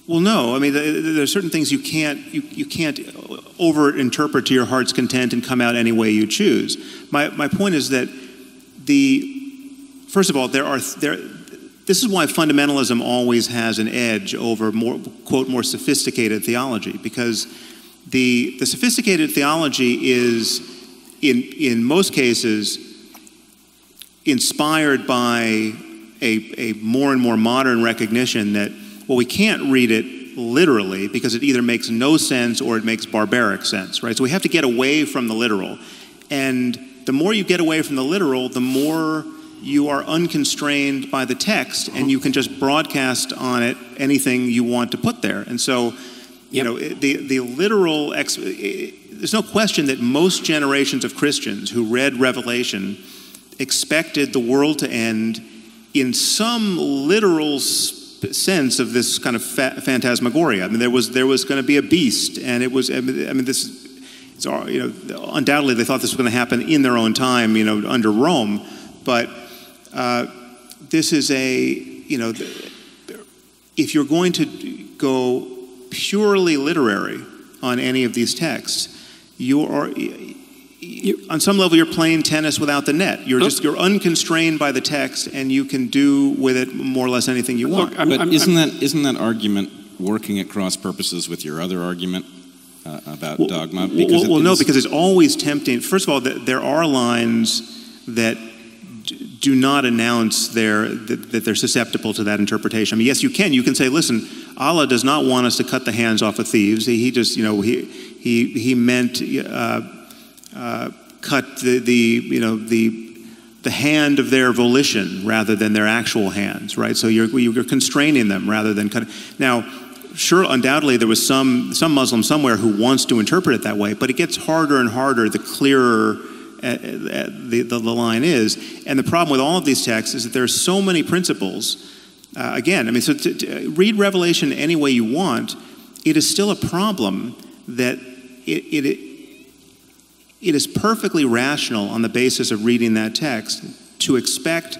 Well, no. There are certain things you can't over-interpret to your heart's content and come out any way you choose. My point is that first of all, this is why fundamentalism always has an edge over more sophisticated theology, because the sophisticated theology is, in most cases, inspired by a more and more modern recognition that, well, we can't read it literally because it either makes no sense or it makes barbaric sense, right? So we have to get away from the literal. And the more you get away from the literal, the more you are unconstrained by the text, and you can just broadcast on it anything you want to put there. And so, you know, the literal, there's no question that most generations of Christians who read Revelation expected the world to end in some literal sense of this kind of phantasmagoria. I mean, there was going to be a beast, and it was, I mean, this, it's, you know, undoubtedly they thought this was going to happen in their own time, you know, under Rome, but this is a, you know, if you're going to go purely literary on any of these texts, on some level you're playing tennis without the net. You're unconstrained by the text, and you can do with it more or less anything you want. But isn't that argument working at cross purposes with your other argument about dogma? Because no, because it's always tempting. First of all, there are lines that do not announce that they're susceptible to that interpretation. I mean, yes, you can say, listen, Allah does not want us to cut the hands off of thieves. He just, you know, he meant cut the hand of their volition rather than their actual hands, right? So you're constraining them rather than cutting. Now, sure, undoubtedly there was some Muslim somewhere who wants to interpret it that way, but it gets harder and harder the clearer the line is. And the problem with all of these texts is that there are so many principles. Again, I mean, so to read Revelation any way you want, it is still a problem that it is perfectly rational on the basis of reading that text to expect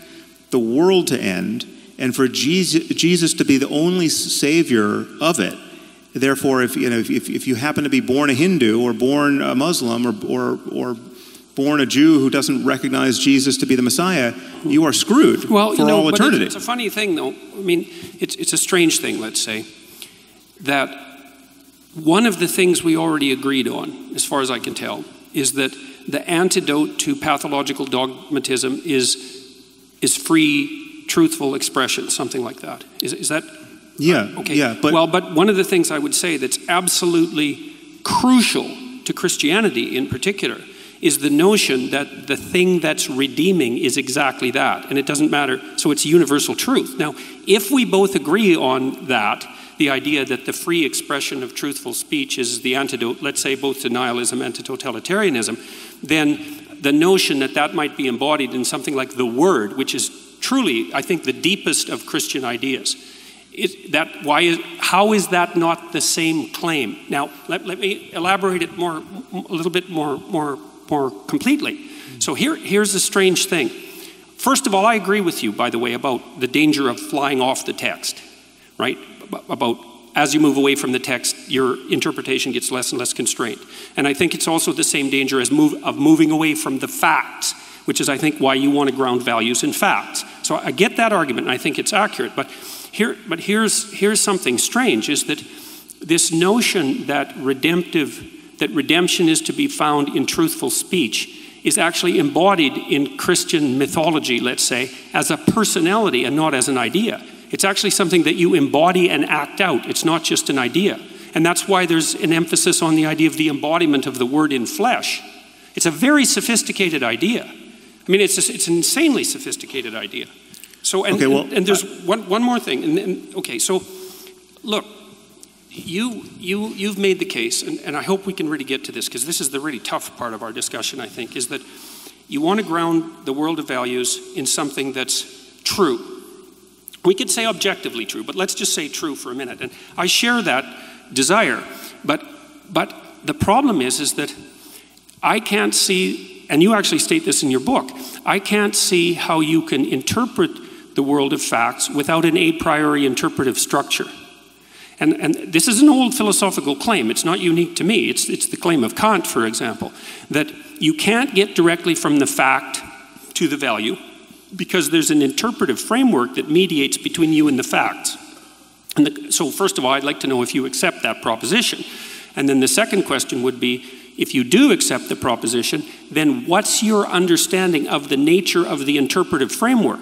the world to end and for Jesus to be the only savior of it. Therefore, if you happen to be born a Hindu or born a Muslim or born a Jew who doesn't recognize Jesus to be the Messiah, you are screwed for all eternity. It's a funny thing, though. I mean, it's a strange thing, let's say, that one of the things we already agreed on, as far as I can tell, is that the antidote to pathological dogmatism is free, truthful expression, something like that. Is that? Yeah. Okay. Yeah. But one of the things I would say that's absolutely crucial to Christianity in particular is the notion that the thing that's redeeming is exactly that, and it doesn't matter. So it's universal truth. Now, if we both agree on that, the idea that the free expression of truthful speech is the antidote, let's say, both to nihilism and to totalitarianism, then the notion that that might be embodied in something like the Word, which is truly, I think, the deepest of Christian ideas, how is that not the same claim? Now, let me elaborate it a little bit more completely. So here's the strange thing. First of all, I agree with you, by the way, about the danger of flying off the text, right? About as you move away from the text, your interpretation gets less and less constrained. And I think it's also the same danger as moving away from the facts, which is, I think, why you want to ground values in facts. So I get that argument, and I think it's accurate. But here's something strange, is that this notion that redemption is to be found in truthful speech is actually embodied in Christian mythology, let's say, as a personality and not as an idea. It's actually something that you embody and act out. It's not just an idea. And that's why there's an emphasis on the idea of the embodiment of the Word in flesh. It's a very sophisticated idea. I mean, it's an insanely sophisticated idea. So, and there's one more thing. Okay, so look, you've made the case, and I hope we can really get to this, because this is the really tough part of our discussion, I think, is that you want to ground the world of values in something that's true. We could say objectively true, but let's just say true for a minute. And I share that desire, but the problem is that I can't see, and you actually state this in your book, I can't see how you can interpret the world of facts without an a priori interpretive structure. And this is an old philosophical claim. It's not unique to me. It's the claim of Kant, for example, that you can't get directly from the fact to the value because there's an interpretive framework that mediates between you and the facts. So first of all, I'd like to know if you accept that proposition. And then the second question would be, if you do accept the proposition, then what's your understanding of the nature of the interpretive framework?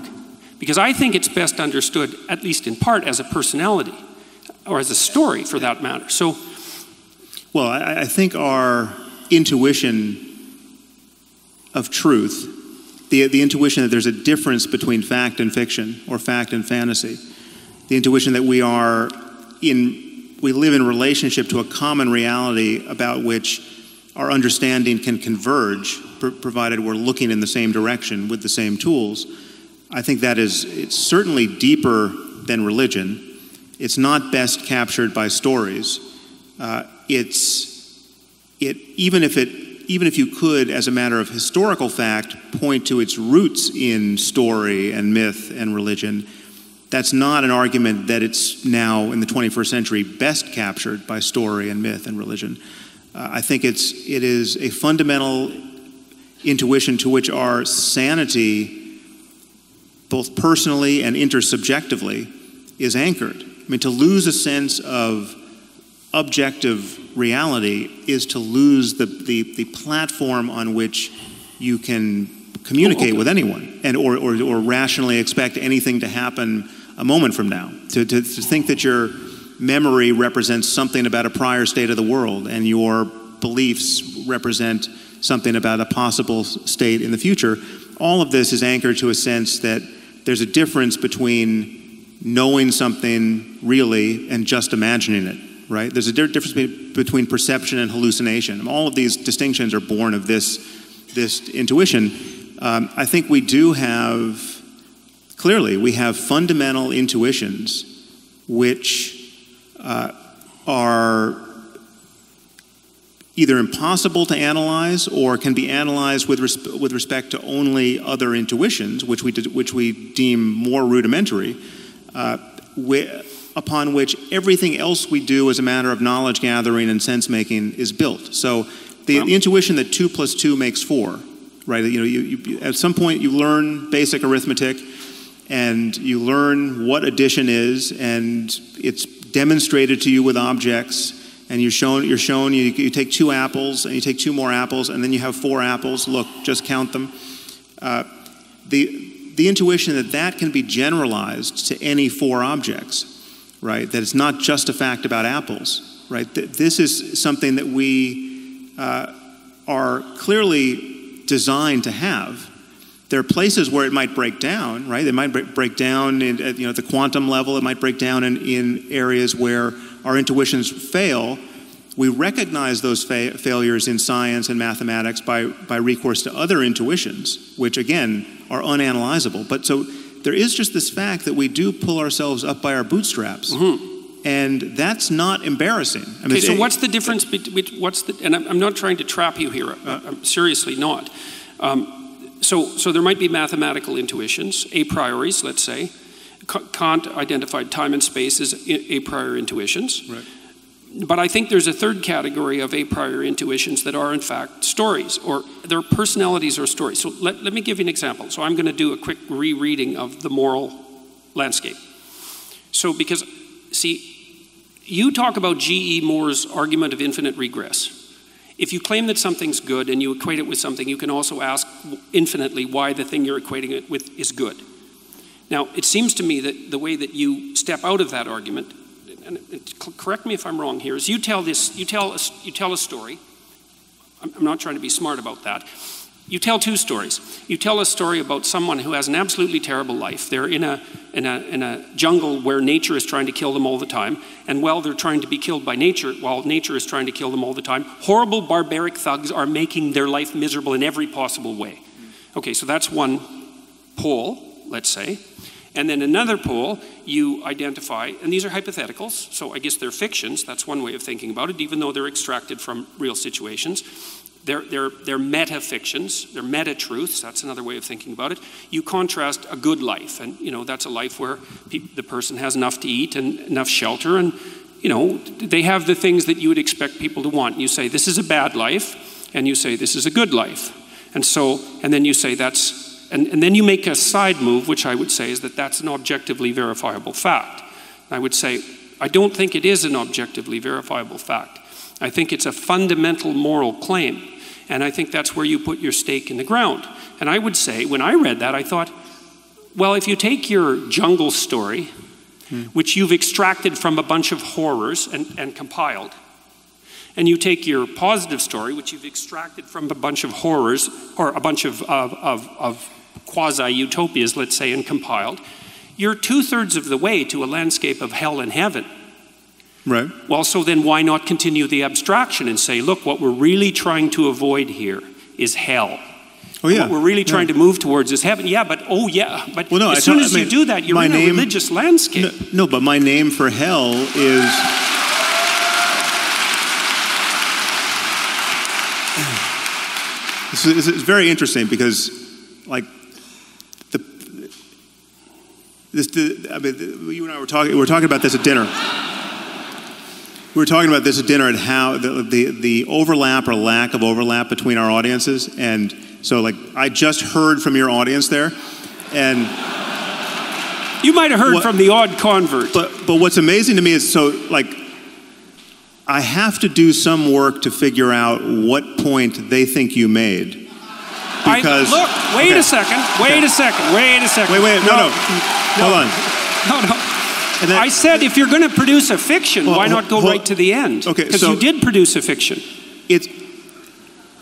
Because I think it's best understood, at least in part, as a personality, or as a story for that matter. So, well, I think our intuition of truth, the intuition that there's a difference between fact and fiction, or fact and fantasy, the intuition that we live in relationship to a common reality about which our understanding can converge, provided we're looking in the same direction with the same tools. I think it's certainly deeper than religion. It's not best captured by stories. Even if you could, as a matter of historical fact, point to its roots in story and myth and religion, that's not an argument that it's now, in the 21st century, best captured by story and myth and religion. I think it is a fundamental intuition to which our sanity, both personally and intersubjectively, is anchored. I mean, to lose a sense of objective reality is to lose the platform on which you can communicate with anyone, and or rationally expect anything to happen a moment from now. To think that your memory represents something about a prior state of the world, and your beliefs represent something about a possible state in the future, all of this is anchored to a sense that there's a difference between knowing something really and just imagining it, right? There's a difference between perception and hallucination. All of these distinctions are born of this intuition. I think we have fundamental intuitions which are either impossible to analyze or can be analyzed with respect to only other intuitions, which we deem more rudimentary, upon which everything else we do as a matter of knowledge gathering and sense making is built. So the intuition that 2 + 2 makes 4, right? You at some point you learn basic arithmetic, and you learn what addition is, and it's demonstrated to you with objects, and you take 2 apples, and you take 2 more apples, and then you have 4 apples. Look, just count them. The intuition that can be generalized to any 4 objects, right? That it's not just a fact about apples, right? This is something that we are clearly designed to have. There are places where it might break down, right? It might break down at the quantum level. It might break down in areas where our intuitions fail. We recognize those failures in science and mathematics by recourse to other intuitions, which again are unanalyzable. But so there is just this fact that we do pull ourselves up by our bootstraps, and that's not embarrassing. I mean, so what's the difference between and I'm not trying to trap you here. I'm seriously not. So there might be mathematical intuitions, a prioris, let's say. Kant identified time and space as a priori intuitions. Right. But I think there's a third category of a priori intuitions that are in fact stories, or they're personalities or stories. So let me give you an example. So I'm going to do a quick rereading of the moral landscape. So because, see, you talk about G.E. Moore's argument of infinite regress. If you claim that something's good and you equate it with something, you can also ask infinitely why the thing you're equating it with is good. Now, it seems to me that the way that you step out of that argument, and correct me if I'm wrong here, is you tell a story. I'm not trying to be smart about that. You tell 2 stories. You tell a story about someone who has an absolutely terrible life. They're in a jungle where nature is trying to kill them all the time, and while they're trying to be killed by nature, while nature is trying to kill them all the time, horrible barbaric thugs are making their life miserable in every possible way. Okay, so that's one pole, let's say. And then another pole, you identify, and these are hypotheticals, so I guess they're fictions. That's one way of thinking about it, even though they're extracted from real situations. They're meta-fictions, they're meta-truths, that's another way of thinking about it. You contrast a good life, and that's a life where the person has enough to eat and enough shelter, and they have the things that you would expect people to want. You say, this is a bad life, and you say, this is a good life. And then you say and then you make a side move, which I would say is that's an objectively verifiable fact. I would say, I don't think it is an objectively verifiable fact. I think it's a fundamental moral claim. And I think that's where you put your stake in the ground. And I would say, when I read that, I thought, well, if you take your jungle story, which you've extracted from a bunch of horrors and compiled, and you take your positive story, which you've extracted from a bunch of horrors, or a bunch of quasi-utopias, let's say, and compiled, you're 2/3 of the way to a landscape of hell and heaven. Right. Well, so then why not continue the abstraction and say, look, what we're really trying to avoid here is hell. Oh, yeah. What we're really trying to move towards is heaven. Yeah, but but well, no, as soon as you do that, you're in a religious landscape. No, but my name for hell is... It's very interesting because, like, you and I were talking about this at dinner. We were talking about this at dinner and how the overlap or lack of overlap between our audiences, and so like I just heard from your audience there, and you might have heard from the odd convert. But what's amazing to me is I have to do some work to figure out what point they think you made. Because wait a second. Wait, no, hold on. No. I said if you're going to produce a fiction, why not go right to the end? Okay, because you did produce a fiction.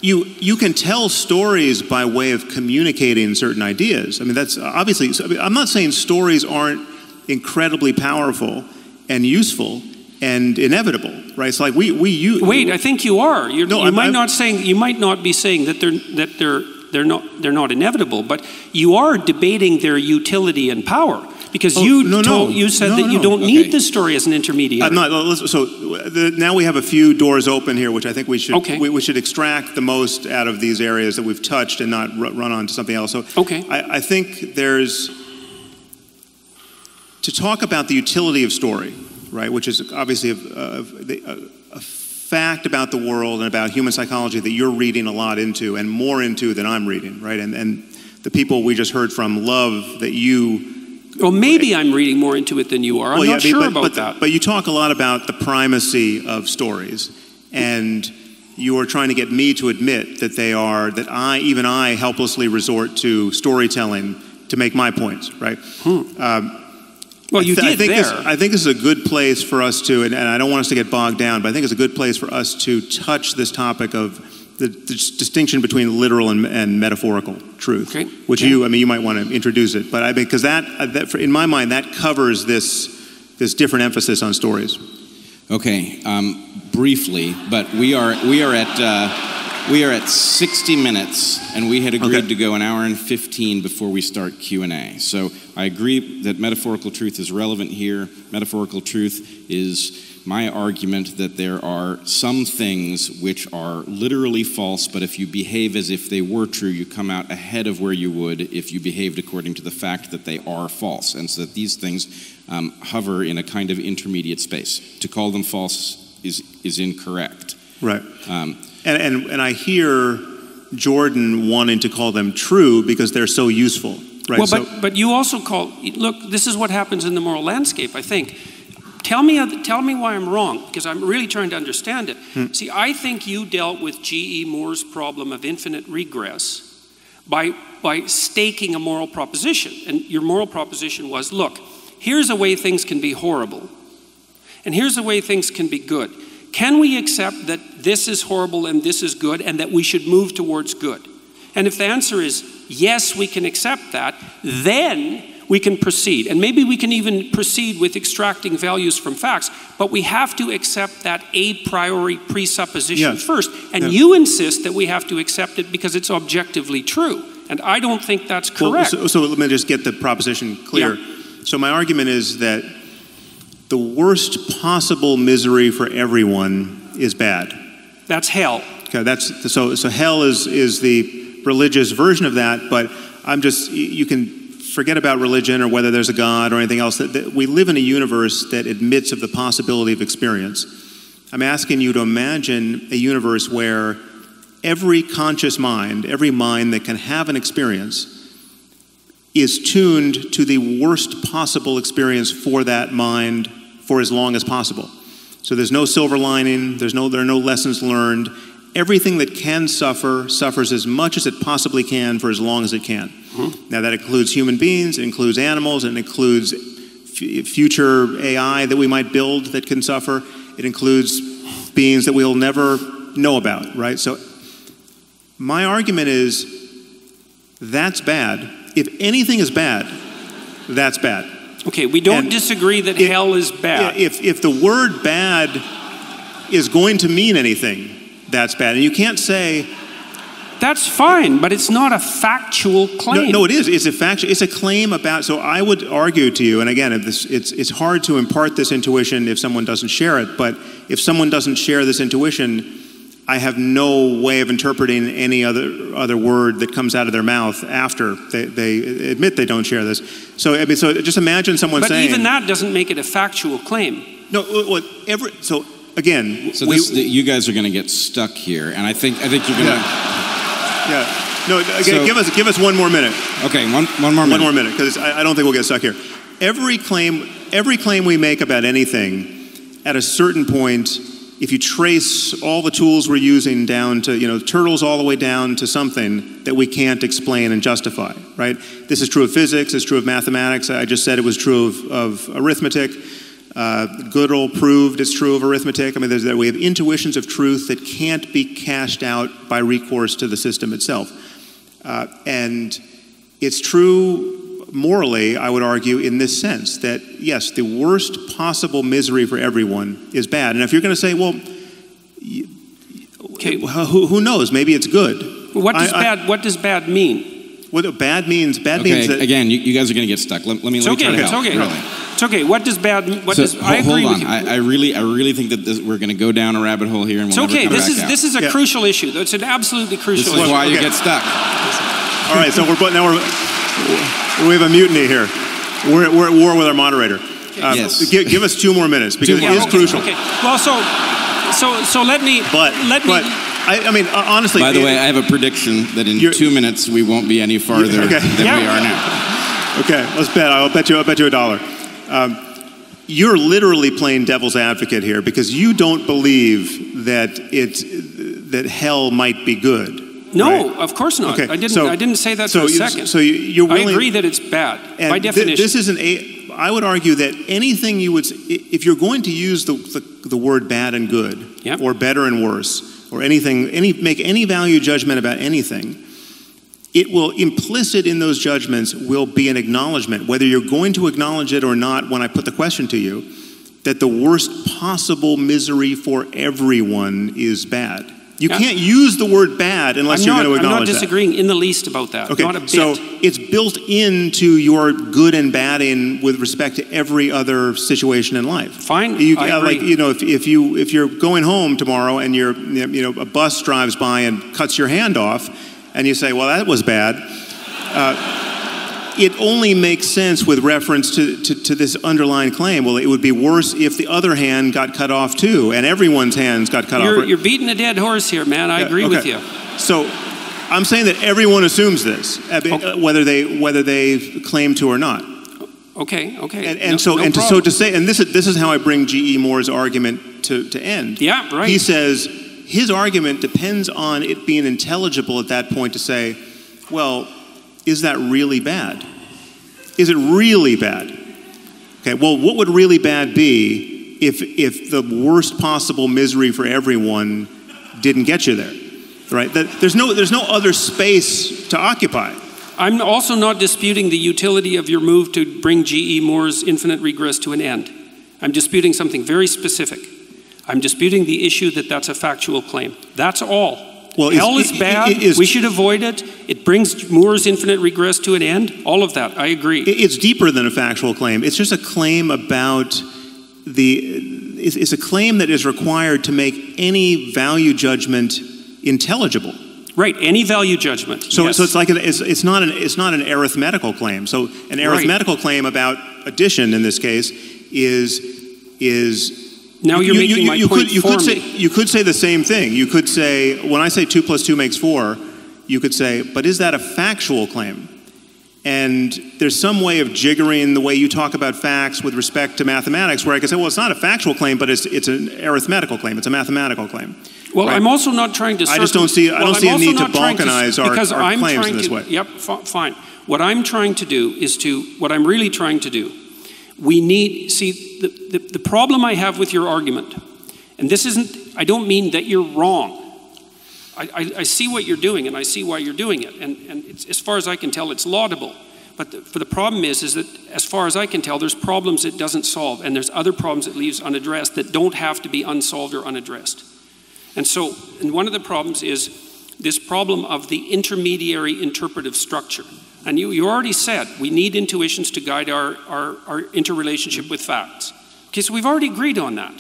You can tell stories by way of communicating certain ideas. I mean, that's obviously. I'm not saying stories aren't incredibly powerful and useful and inevitable, right? It's like we use. Wait, I think you are. You might not be saying that they're not inevitable, but you are debating their utility and power. Because you said that you don't need this story as an intermediary. I'm not. So now we have a few doors open here, which I think we should extract the most out of these areas that we've touched and not run on to something else. So I think there's to talk about the utility of story, right? Which is obviously a fact about the world and about human psychology that you're reading a lot into and more into than I'm reading, right? And the people we just heard from love that you. Well, maybe I'm reading more into it than you are. I'm not sure about that. But you talk a lot about the primacy of stories, and you are trying to get me to admit that even I helplessly resort to storytelling to make my points, right? Well, you did I think this is a good place for us to, and I don't want us to get bogged down, but I think it's a good place for us to touch this topic of the distinction between literal and metaphorical truth, which you might want to introduce it, but because that in my mind that covers this different emphasis on stories. Okay, briefly, but we are at 60 minutes, and we had agreed to go an hour and 15 before we start Q&A. So I agree that metaphorical truth is relevant here. Metaphorical truth is my argument that there are some things which are literally false, but if you behave as if they were true, you come out ahead of where you would if you behaved according to the fact that they are false. And so that these things hover in a kind of intermediate space. To call them false is incorrect. Right. And I hear Jordan wanting to call them true because they're so useful. Right? Well, but you also look, this is what happens in the moral landscape, I think. Tell me why I'm wrong, because I'm really trying to understand it. See, I think you dealt with G.E. Moore's problem of infinite regress by staking a moral proposition. And your moral proposition was, look, here's a way things can be horrible, and here's a way things can be good. Can we accept that this is horrible and this is good, and that we should move towards good? And if the answer is yes, we can accept that, then we can proceed. And maybe we can even proceed with extracting values from facts, but we have to accept that a priori presupposition first. And you insist that we have to accept it because it's objectively true. And I don't think that's correct. Well, so let me just get the proposition clear. So my argument is that the worst possible misery for everyone is bad. That's hell. Okay, so hell is the religious version of that, but you can forget about religion or whether there's a God or anything else. That we live in a universe that admits of the possibility of experience. I'm asking you to imagine a universe where every conscious mind, every mind that can have an experience, is tuned to the worst possible experience for that mind for as long as possible. So there's no silver lining, there are no lessons learned. Everything that can suffer, suffers as much as it possibly can for as long as it can. Mm-hmm. Now that includes human beings, it includes animals, it includes future AI that we might build that can suffer. It includes beings that we'll never know about, right? So my argument is that's bad. If anything is bad, that's bad. Okay, we don't disagree that hell is bad. If the word bad is going to mean anything, that's bad. And you can't say... That's fine, but it's not a factual claim. No, it is. It's a claim about... So I would argue to you, and again, it's hard to impart this intuition if someone doesn't share it, but if someone doesn't share this intuition, I have no way of interpreting any other word that comes out of their mouth after they admit they don't share this. So I mean, so just imagine someone saying... But even that doesn't make it a factual claim. No, so again... So you guys are going to get stuck here, and I think you're going to... Yeah. No, again, give us 1 more minute. Okay, one more minute. 1 more minute, because I don't think we'll get stuck here. Every claim we make about anything, at a certain point, if you trace all the tools we're using down to, turtles all the way down to something that we can't explain and justify, right? This is true of physics, it's true of mathematics. I just said it was true of arithmetic. Gödel proved it's true of arithmetic. I mean, we have intuitions of truth that can't be cashed out by recourse to the system itself. And it's true morally, I would argue, in this sense, that yes, the worst possible misery for everyone is bad. And if you're going to say, well, okay, who knows? Maybe it's good. What does bad mean? What bad means? Bad means that... Again, you guys are going to get stuck. Let me try to help. It's okay. Really. It's okay. What does bad mean? I agree with you. I really think that we're going to go down a rabbit hole here, and we'll never come back out. This is a crucial issue. It's an absolutely crucial issue. This is why you get stuck. All right, so we have a mutiny here. We're at war with our moderator. Yes. Give us 2 more minutes, because it is crucial. Okay. Well, so let me. I mean, honestly. By the way, I have a prediction that in 2 minutes we won't be any farther than we are now. Okay, let's bet. I'll bet you $1. You're literally playing devil's advocate here, because you don't believe that hell might be good. No, right? of course not. Okay, I didn't say that for a second. So you're willing, I agree that it's bad by definition. This isn't I would argue that anything you would, if you're going to use the word bad and good, or better and worse, or anything, make any value judgment about anything, it will, implicit in those judgments will be an acknowledgement, whether you're going to acknowledge it or not when I put the question to you, that the worst possible misery for everyone is bad. You can't use the word bad unless you're going to acknowledge that. I'm not disagreeing in the least about that. Okay, not a bit. So it's built into your good and badding with respect to every other situation in life. Fine, I agree. Like, if you're going home tomorrow and a bus drives by and cuts your hand off, and you say, well, that was bad. It only makes sense with reference to this underlying claim. Well, it would be worse if the other hand got cut off too, and everyone's hands got cut off. You're beating a dead horse here, man. I agree with you. So I'm saying that everyone assumes this, whether they claim to or not. Okay. And so to say, and this is how I bring G.E. Moore's argument to end. Yeah, right. He says his argument depends on it being intelligible at that point to say, well, is that really bad? Is it really bad? Okay, well, what would really bad be if the worst possible misery for everyone didn't get you there, right? There's no other space to occupy. I'm also not disputing the utility of your move to bring G.E. Moore's infinite regress to an end. I'm disputing something very specific. I'm disputing the issue that that's a factual claim. That's all. Well, hell is bad. We should avoid it. It brings Moore's infinite regress to an end. All of that, I agree. It's deeper than a factual claim. It's just a claim about it's a claim that is required to make any value judgment intelligible. Right, any value judgment. So it's like it's not an arithmetical claim. So an arithmetical claim about addition in this case is. Now you're making my point for me. You could say the same thing. You could say, when I say 2 + 2 makes 4, you could say, but is that a factual claim? And there's some way of jiggering the way you talk about facts with respect to mathematics, where I can say, well, it's not a factual claim, but it's an arithmetical claim. It's a mathematical claim. Well, right? I'm also not trying to... I just don't see a need to balkanize our claims in this way. Yep, fine. What I'm trying to do is what I'm really trying to do, we need... See, the problem I have with your argument, and this isn't... I don't mean that you're wrong. I see what you're doing, and I see why you're doing it. And it's, as far as I can tell, it's laudable. But the problem is that, as far as I can tell, there's problems it doesn't solve, and there's other problems it leaves unaddressed that don't have to be unsolved or unaddressed. And so, and one of the problems is this problem of the intermediary interpretive structure. And you already said we need intuitions to guide our interrelationship with facts. Okay, so we've already agreed on that.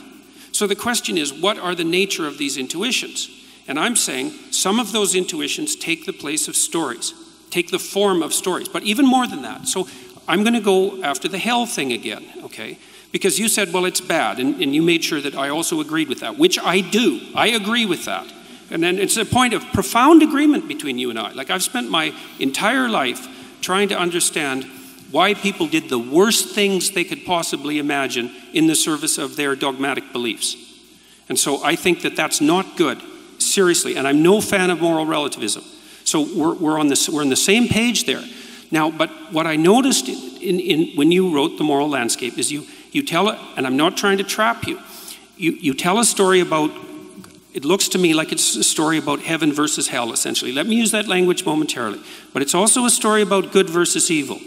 So the question is, what are the nature of these intuitions? And I'm saying some of those intuitions take the place of stories, take the form of stories, but even more than that. So I'm going to go after the hell thing again, okay? Because you said, well, it's bad, and you made sure that I also agreed with that, which I do. I agree with that. And then it's a point of profound agreement between you and I. Like, I've spent my entire life trying to understand why people did the worst things they could possibly imagine in the service of their dogmatic beliefs. And so I think that that's not good. Seriously, and I'm no fan of moral relativism. So we're on the same page there. Now, but what I noticed when you wrote The Moral Landscape is you tell it, and I'm not trying to trap you. You tell a story about, it looks to me like it's a story about heaven versus hell, essentially. Let me use that language momentarily. But it's also a story about good versus evil.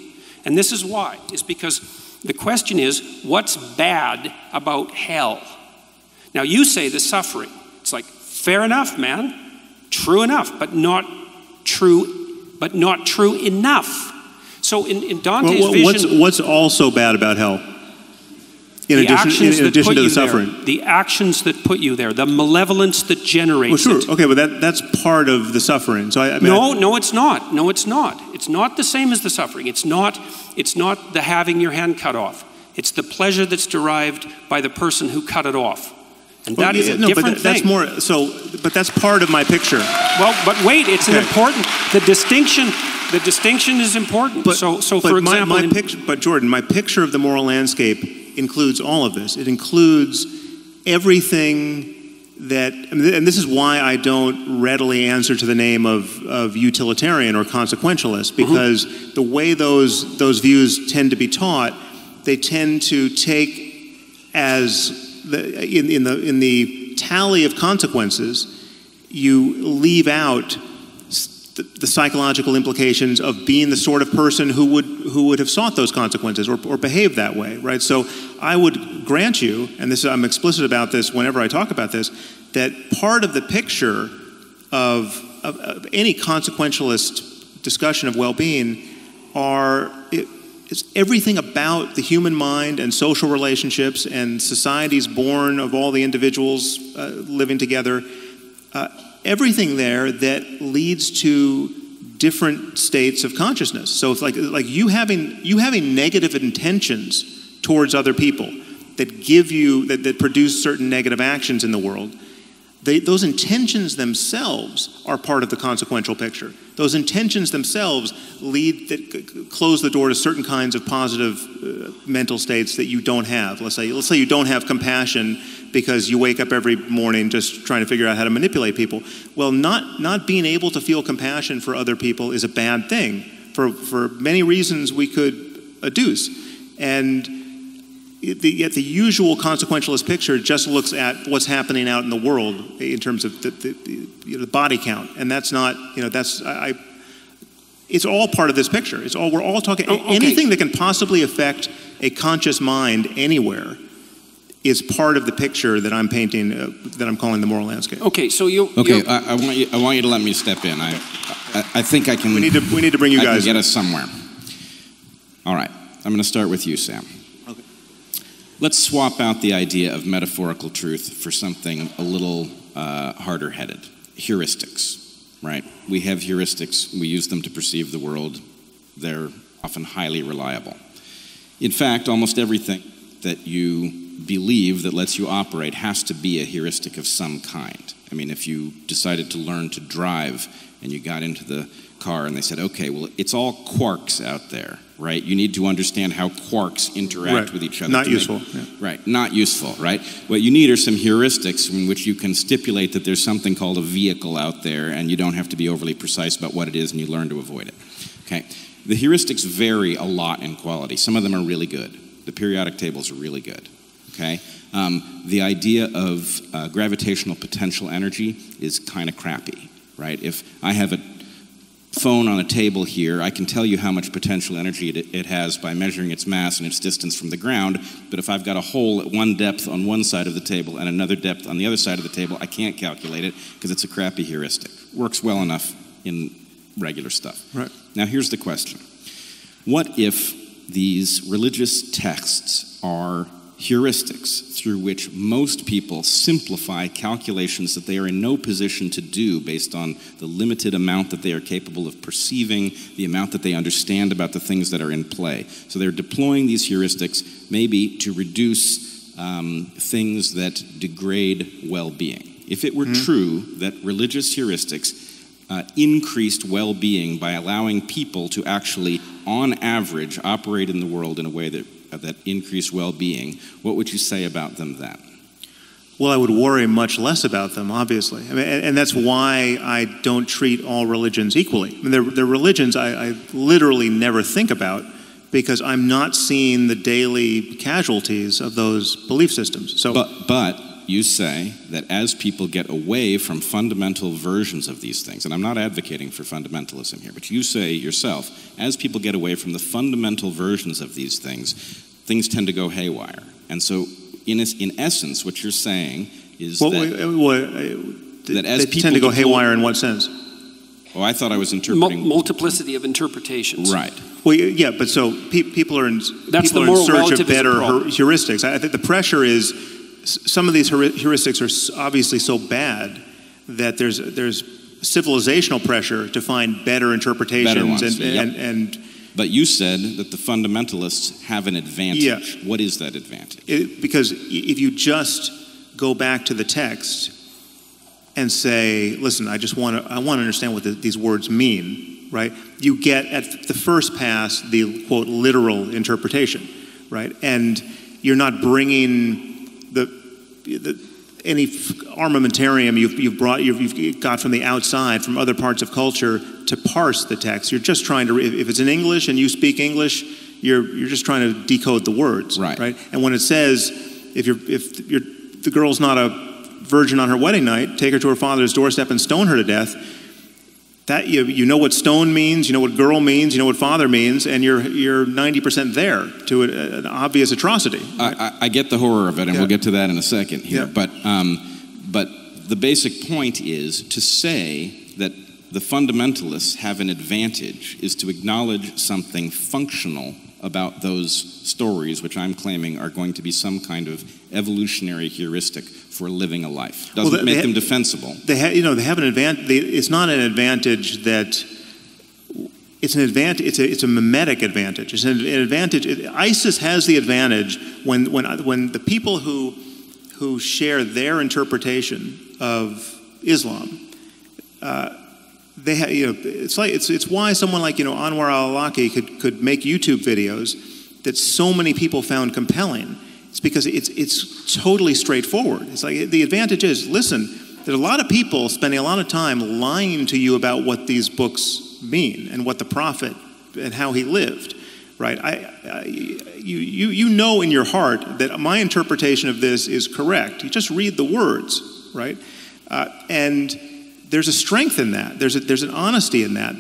And this is why, is because the question is, what's bad about hell? Now, you say the suffering. It's like, fair enough, man. True enough, but not true enough. So in Dante's vision... What's also bad about hell? In addition to the suffering? The actions that put you there, the malevolence that generates it. it. Okay, but that's part of the suffering. So No, it's not. No, it's not. It's not the same as the suffering. It's not the having your hand cut off. It's the pleasure that's derived by the person who cut it off. And that is a different thing. That's more, but that's part of my picture. Well, but wait, it's an important, the distinction is important. For example... But Jordan, my picture of the moral landscape includes all of this. It includes everything that, and this is why I don't readily answer to the name of utilitarian or consequentialist, because the way those views tend to be taught, they tend to take as... in the tally of consequences, you leave out the psychological implications of being the sort of person who would have sought those consequences or behaved that way, right? So I would grant you, and I'm explicit about this whenever I talk about this, that part of the picture of any consequentialist discussion of well-being it's everything about the human mind and social relationships and societies born of all the individuals living together, everything there that leads to different states of consciousness. So it's like you having negative intentions towards other people that give you, that produce certain negative actions in the world, those intentions themselves are part of the consequential picture. Those intentions themselves close the door to certain kinds of positive mental states that you don't have. Let's say you don't have compassion because you wake up every morning just trying to figure out how to manipulate people. Well, not being able to feel compassion for other people is a bad thing for many reasons we could adduce. And yet the usual consequentialist picture just looks at what's happening out in the world in terms of the body count, and that's not, it's all part of this picture. We're all talking, anything that can possibly affect a conscious mind anywhere is part of the picture that I'm painting, that I'm calling the moral landscape. Okay, so I want you to let me step in. I think I can. We need to bring you guys. I can get us somewhere. All right, I'm going to start with you, Sam. Okay. Let's swap out the idea of metaphorical truth for something a little harder-headed. Heuristics, right? We have heuristics. We use them to perceive the world. They're often highly reliable. In fact, almost everything that you believe that lets you operate has to be a heuristic of some kind. I mean, if you decided to learn to drive and you got into the car and they said, okay, well, it's all quarks out there, right? You need to understand how quarks interact with each other. Not useful. Right, not useful, right? What you need are some heuristics in which you can stipulate that there's something called a vehicle out there and you don't have to be overly precise about what it is and you learn to avoid it, okay? The heuristics vary a lot in quality. Some of them are really good. The periodic tables are really good, okay? The idea of gravitational potential energy is kind of crappy, right? If I have a phone on a table here, I can tell you how much potential energy it has by measuring its mass and its distance from the ground, but if I've got a hole at one depth on one side of the table and another depth on the other side of the table, I can't calculate it because it's a crappy heuristic. Works well enough in regular stuff. Right. Now here's the question. What if these religious texts are heuristics through which most people simplify calculations that they are in no position to do based on the limited amount that they are capable of perceiving, the amount that they understand about the things that are in play. So they're deploying these heuristics maybe to reduce things that degrade well-being. If it were true that religious heuristics increased well-being by allowing people to actually, on average, operate in the world in a way that increased well-being, what would you say about them then? Well, I would worry much less about them, obviously. I mean, and that's why I don't treat all religions equally. I mean, they're religions I literally never think about because I'm not seeing the daily casualties of those belief systems. So, but you say that as people get away from fundamental versions of these things, and I'm not advocating for fundamentalism here, but you say yourself, as people get away from the fundamental versions of these things, things tend to go haywire. And so, in essence, what you're saying is that as people tend to go haywire in what sense? Oh, I thought I was interpreting... Multiplicity of interpretations. Right. Well, yeah, but so people are in That's people the are in moral search of better problem. heuristics. I think the pressure is some of these heuristics are obviously so bad that there's civilizational pressure to find better interpretations. But you said that the fundamentalists have an advantage. Yeah. What is that advantage? Because if you just go back to the text and say, listen, I want to understand what these words mean, right? You get at the first pass the, quote, literal interpretation, right? And you're not bringing any armamentarium you've got from the outside, from other parts of culture, to parse the text. You're just trying to, if it's in English and you speak English, you're just trying to decode the words, right? And when it says, if the girl's not a virgin on her wedding night, take her to her father's doorstep and stone her to death. That you know what stone means, you know what girl means, you know what father means, and you're 90% there to an obvious atrocity. Right? I get the horror of it, and we'll get to that in a second here. Yeah. But the basic point is to say that the fundamentalists have an advantage is to acknowledge something functional about those stories, which I'm claiming are going to be some kind of evolutionary heuristic for living a life. Doesn't make them defensible. They have an advantage. It's not an advantage that. It's an advantage. It's a mimetic advantage. It's an advantage. ISIS has the advantage when the people who share their interpretation of Islam. It's why someone like Anwar al-Awlaki could make YouTube videos that so many people found compelling. It's because it's totally straightforward. It's like the advantage is, listen, there's a lot of people spending a lot of time lying to you about what these books mean and what the prophet and how he lived, right? You know in your heart that my interpretation of this is correct. You just read the words, right? And there's a strength in that. There's an honesty in that.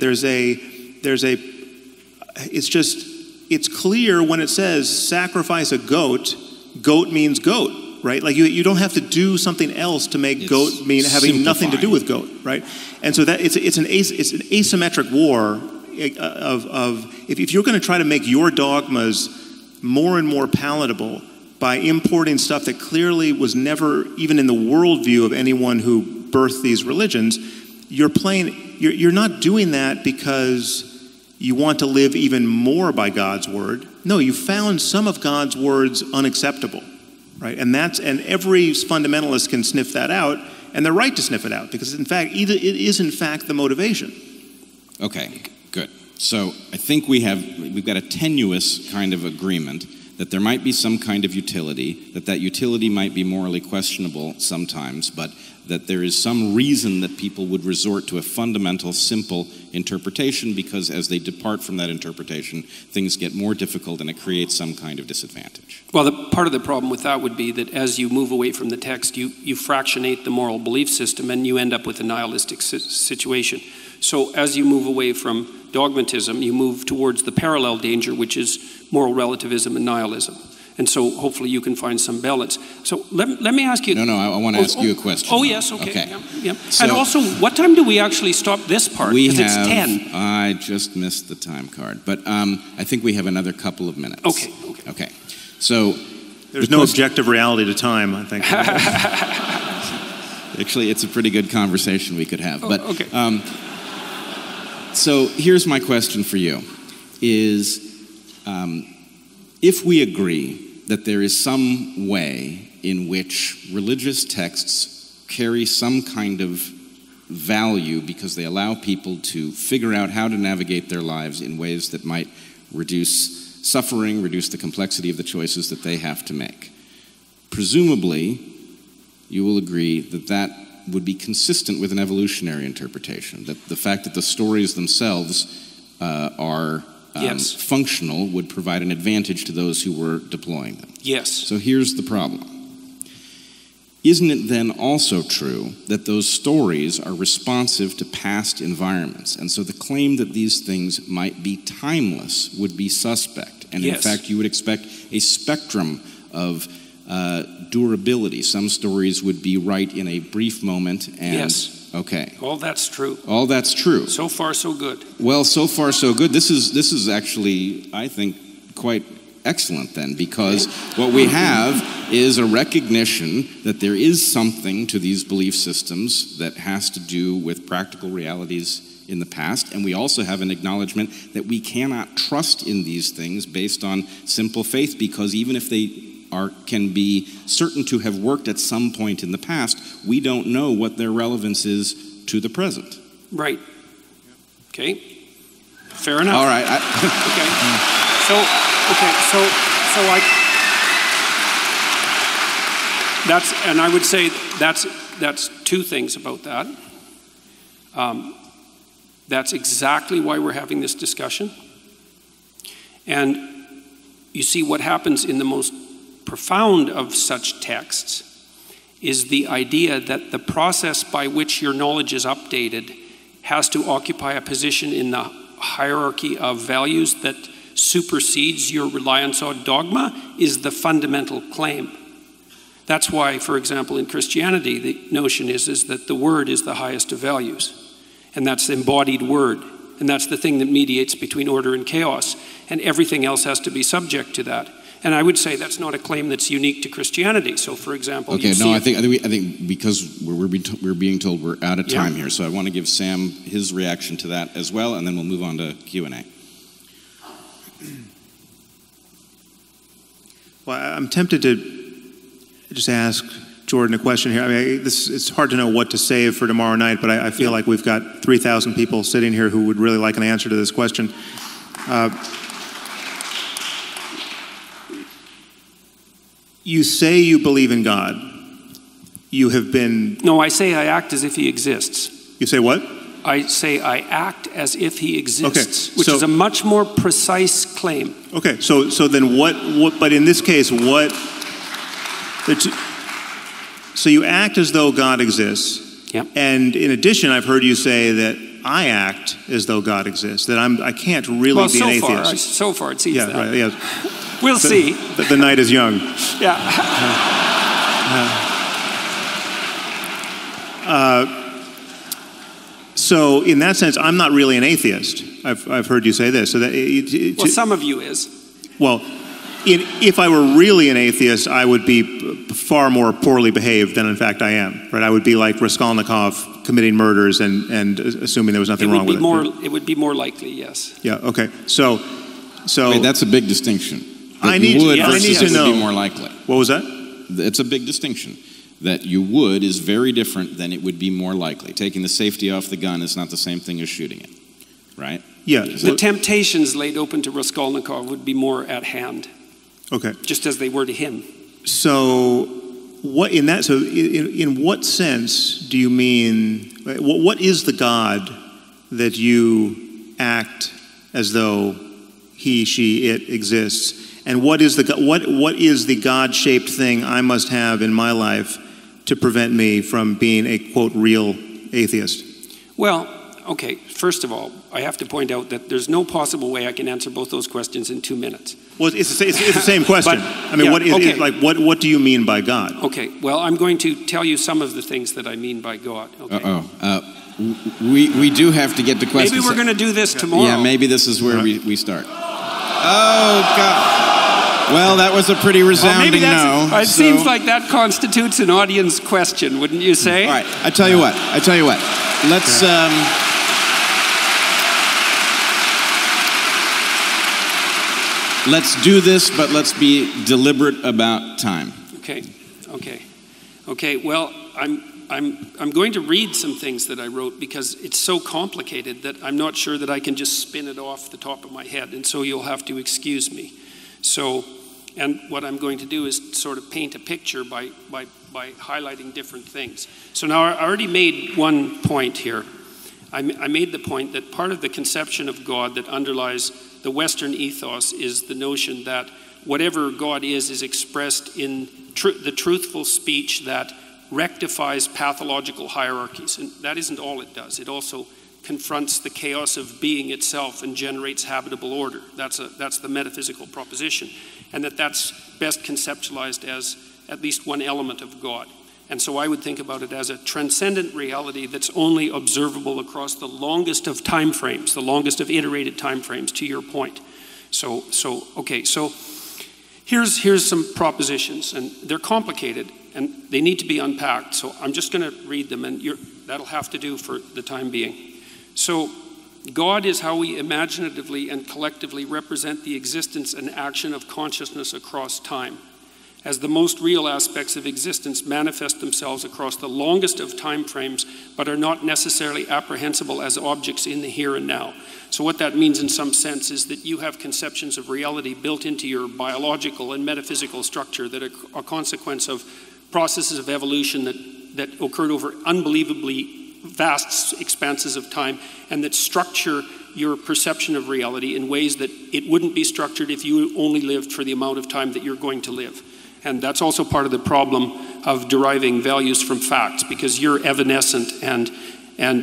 It's clear when it says sacrifice a goat. Goat means goat, right? Like you don't have to do something else to make goat mean having nothing to do with goat, right? And so that it's an asymmetric war of if you're going to try to make your dogmas more and more palatable by importing stuff that clearly was never even in the worldview of anyone who birthed these religions, you're not doing that because you want to live even more by God's word. No, you found some of God's words unacceptable, right? And every fundamentalist can sniff that out, and they're right to sniff it out, because in fact, it is in fact the motivation. Okay, good. So I think we've got a tenuous kind of agreement that there might be some kind of utility, that utility might be morally questionable sometimes, but that there is some reason that people would resort to a fundamental, simple interpretation, because as they depart from that interpretation, things get more difficult and it creates some kind of disadvantage. Well, part of the problem with that would be that as you move away from the text, you fractionate the moral belief system and you end up with a nihilistic situation. So as you move away from dogmatism, you move towards the parallel danger, which is moral relativism and nihilism. And so hopefully you can find some balance. So let me ask you... No, I want to ask you a question. Oh, yes, okay. Yeah. So, and also, what time do we actually stop this part? Because it's 10. I just missed the time card. But I think we have another couple of minutes. Okay. So... There's no objective reality to time, I think. Actually, it's a pretty good conversation we could have. But, okay. So here's my question for you, is if we agree that there is some way in which religious texts carry some kind of value because they allow people to figure out how to navigate their lives in ways that might reduce suffering, reduce the complexity of the choices that they have to make, presumably you will agree that that would be consistent with an evolutionary interpretation, that the fact that the stories themselves are functional would provide an advantage to those who were deploying them. Yes. So here's the problem. Isn't it then also true that those stories are responsive to past environments? And so the claim that these things might be timeless would be suspect. And in fact, you would expect a spectrum of durability. Some stories would be right in a brief moment. And, yes. Okay. All that's true. All that's true. So far, so good. Well, so far, so good. This is actually, I think, quite excellent then, because what we have is a recognition that there is something to these belief systems that has to do with practical realities in the past, and we also have an acknowledgement that we cannot trust in these things based on simple faith, because even if they can be certain to have worked at some point in the past, we don't know what their relevance is to the present. Right. Okay. Fair enough. All right. And I would say that's two things about that. That's exactly why we're having this discussion. And you see, what happens in the most profound of such texts is the idea that the process by which your knowledge is updated has to occupy a position in the hierarchy of values that supersedes your reliance on dogma is the fundamental claim. That's why, for example, in Christianity, the notion is that the word is the highest of values. And that's the embodied word. And that's the thing that mediates between order and chaos. And everything else has to be subject to that. And I would say that's not a claim that's unique to Christianity. So, for example, I think because we're being told we're out of time here, so I want to give Sam his reaction to that as well, and then we'll move on to Q&A. Well, I'm tempted to just ask Jordan a question here. I mean, it's hard to know what to save for tomorrow night, but I feel like we've got 3,000 people sitting here who would really like an answer to this question. You say you believe in God. You have been... No, I say I act as if he exists. You say what? I say I act as if he exists, which is a much more precise claim. Okay, so then what, but in this case, what... So you act as though God exists. Yep. And in addition, I've heard you say that I act as though God exists, that I can't really be an atheist. So far it seems that. Right, yeah. We'll see. The night is young. Yeah. So in that sense, I'm not really an atheist. I've heard you say this. So that well, some of you is. Well, if I were really an atheist, I would be far more poorly behaved than in fact I am. Right? I would be like Raskolnikov committing murders and assuming there was nothing wrong with it. It would be more likely, yes. Yeah. Okay. So wait, that's a big distinction. I need to know. Be more likely. What was that? it's a big distinction. That you would is very different than it would be more likely. Taking the safety off the gun is not the same thing as shooting it, right? Yeah. The temptations laid open to Raskolnikov would be more at hand. Okay. Just as they were to him. So, in what sense do you mean? What is the God that you act as though he, she, it exists, and what is the God-shaped thing I must have in my life to prevent me from being a quote real atheist? Well, okay. First of all, I have to point out that there's no possible way I can answer both those questions in 2 minutes. Well, it's the same question. I mean, yeah, what do you mean by God? Okay. Well, I'm going to tell you some of the things that I mean by God. Okay. We do have to get to questions. Maybe we're going to do this tomorrow. Yeah, maybe this is where we start. Oh, God. Well, that was a pretty resounding no. It seems like that constitutes an audience question, wouldn't you say? All right. I tell you what. Let's... Let's do this, but let's be deliberate about time. Okay. Well, I'm going to read some things that I wrote because it's so complicated that I'm not sure that I can just spin it off the top of my head, and so you'll have to excuse me. And what I'm going to do is sort of paint a picture by highlighting different things. So now I already made one point here. I made the point that part of the conception of God that underlies the Western ethos is the notion that whatever God is expressed in the truthful speech that rectifies pathological hierarchies. And that isn't all it does. It also confronts the chaos of being itself and generates habitable order. That's the metaphysical proposition. And that's best conceptualized as at least one element of God. And so I would think about it as a transcendent reality that's only observable across the longest of time frames, the longest of iterated time frames, to your point. So here's some propositions, and they're complicated, and they need to be unpacked. So I'm just going to read them, and that'll have to do for the time being. So God is how we imaginatively and collectively represent the existence and action of consciousness across time, as the most real aspects of existence manifest themselves across the longest of time frames, but are not necessarily apprehensible as objects in the here and now. So what that means in some sense is that you have conceptions of reality built into your biological and metaphysical structure that are a consequence of processes of evolution that occurred over unbelievably vast expanses of time, and that structure your perception of reality in ways that it wouldn't be structured if you only lived for the amount of time that you're going to live. And that's also part of the problem of deriving values from facts, because you're evanescent and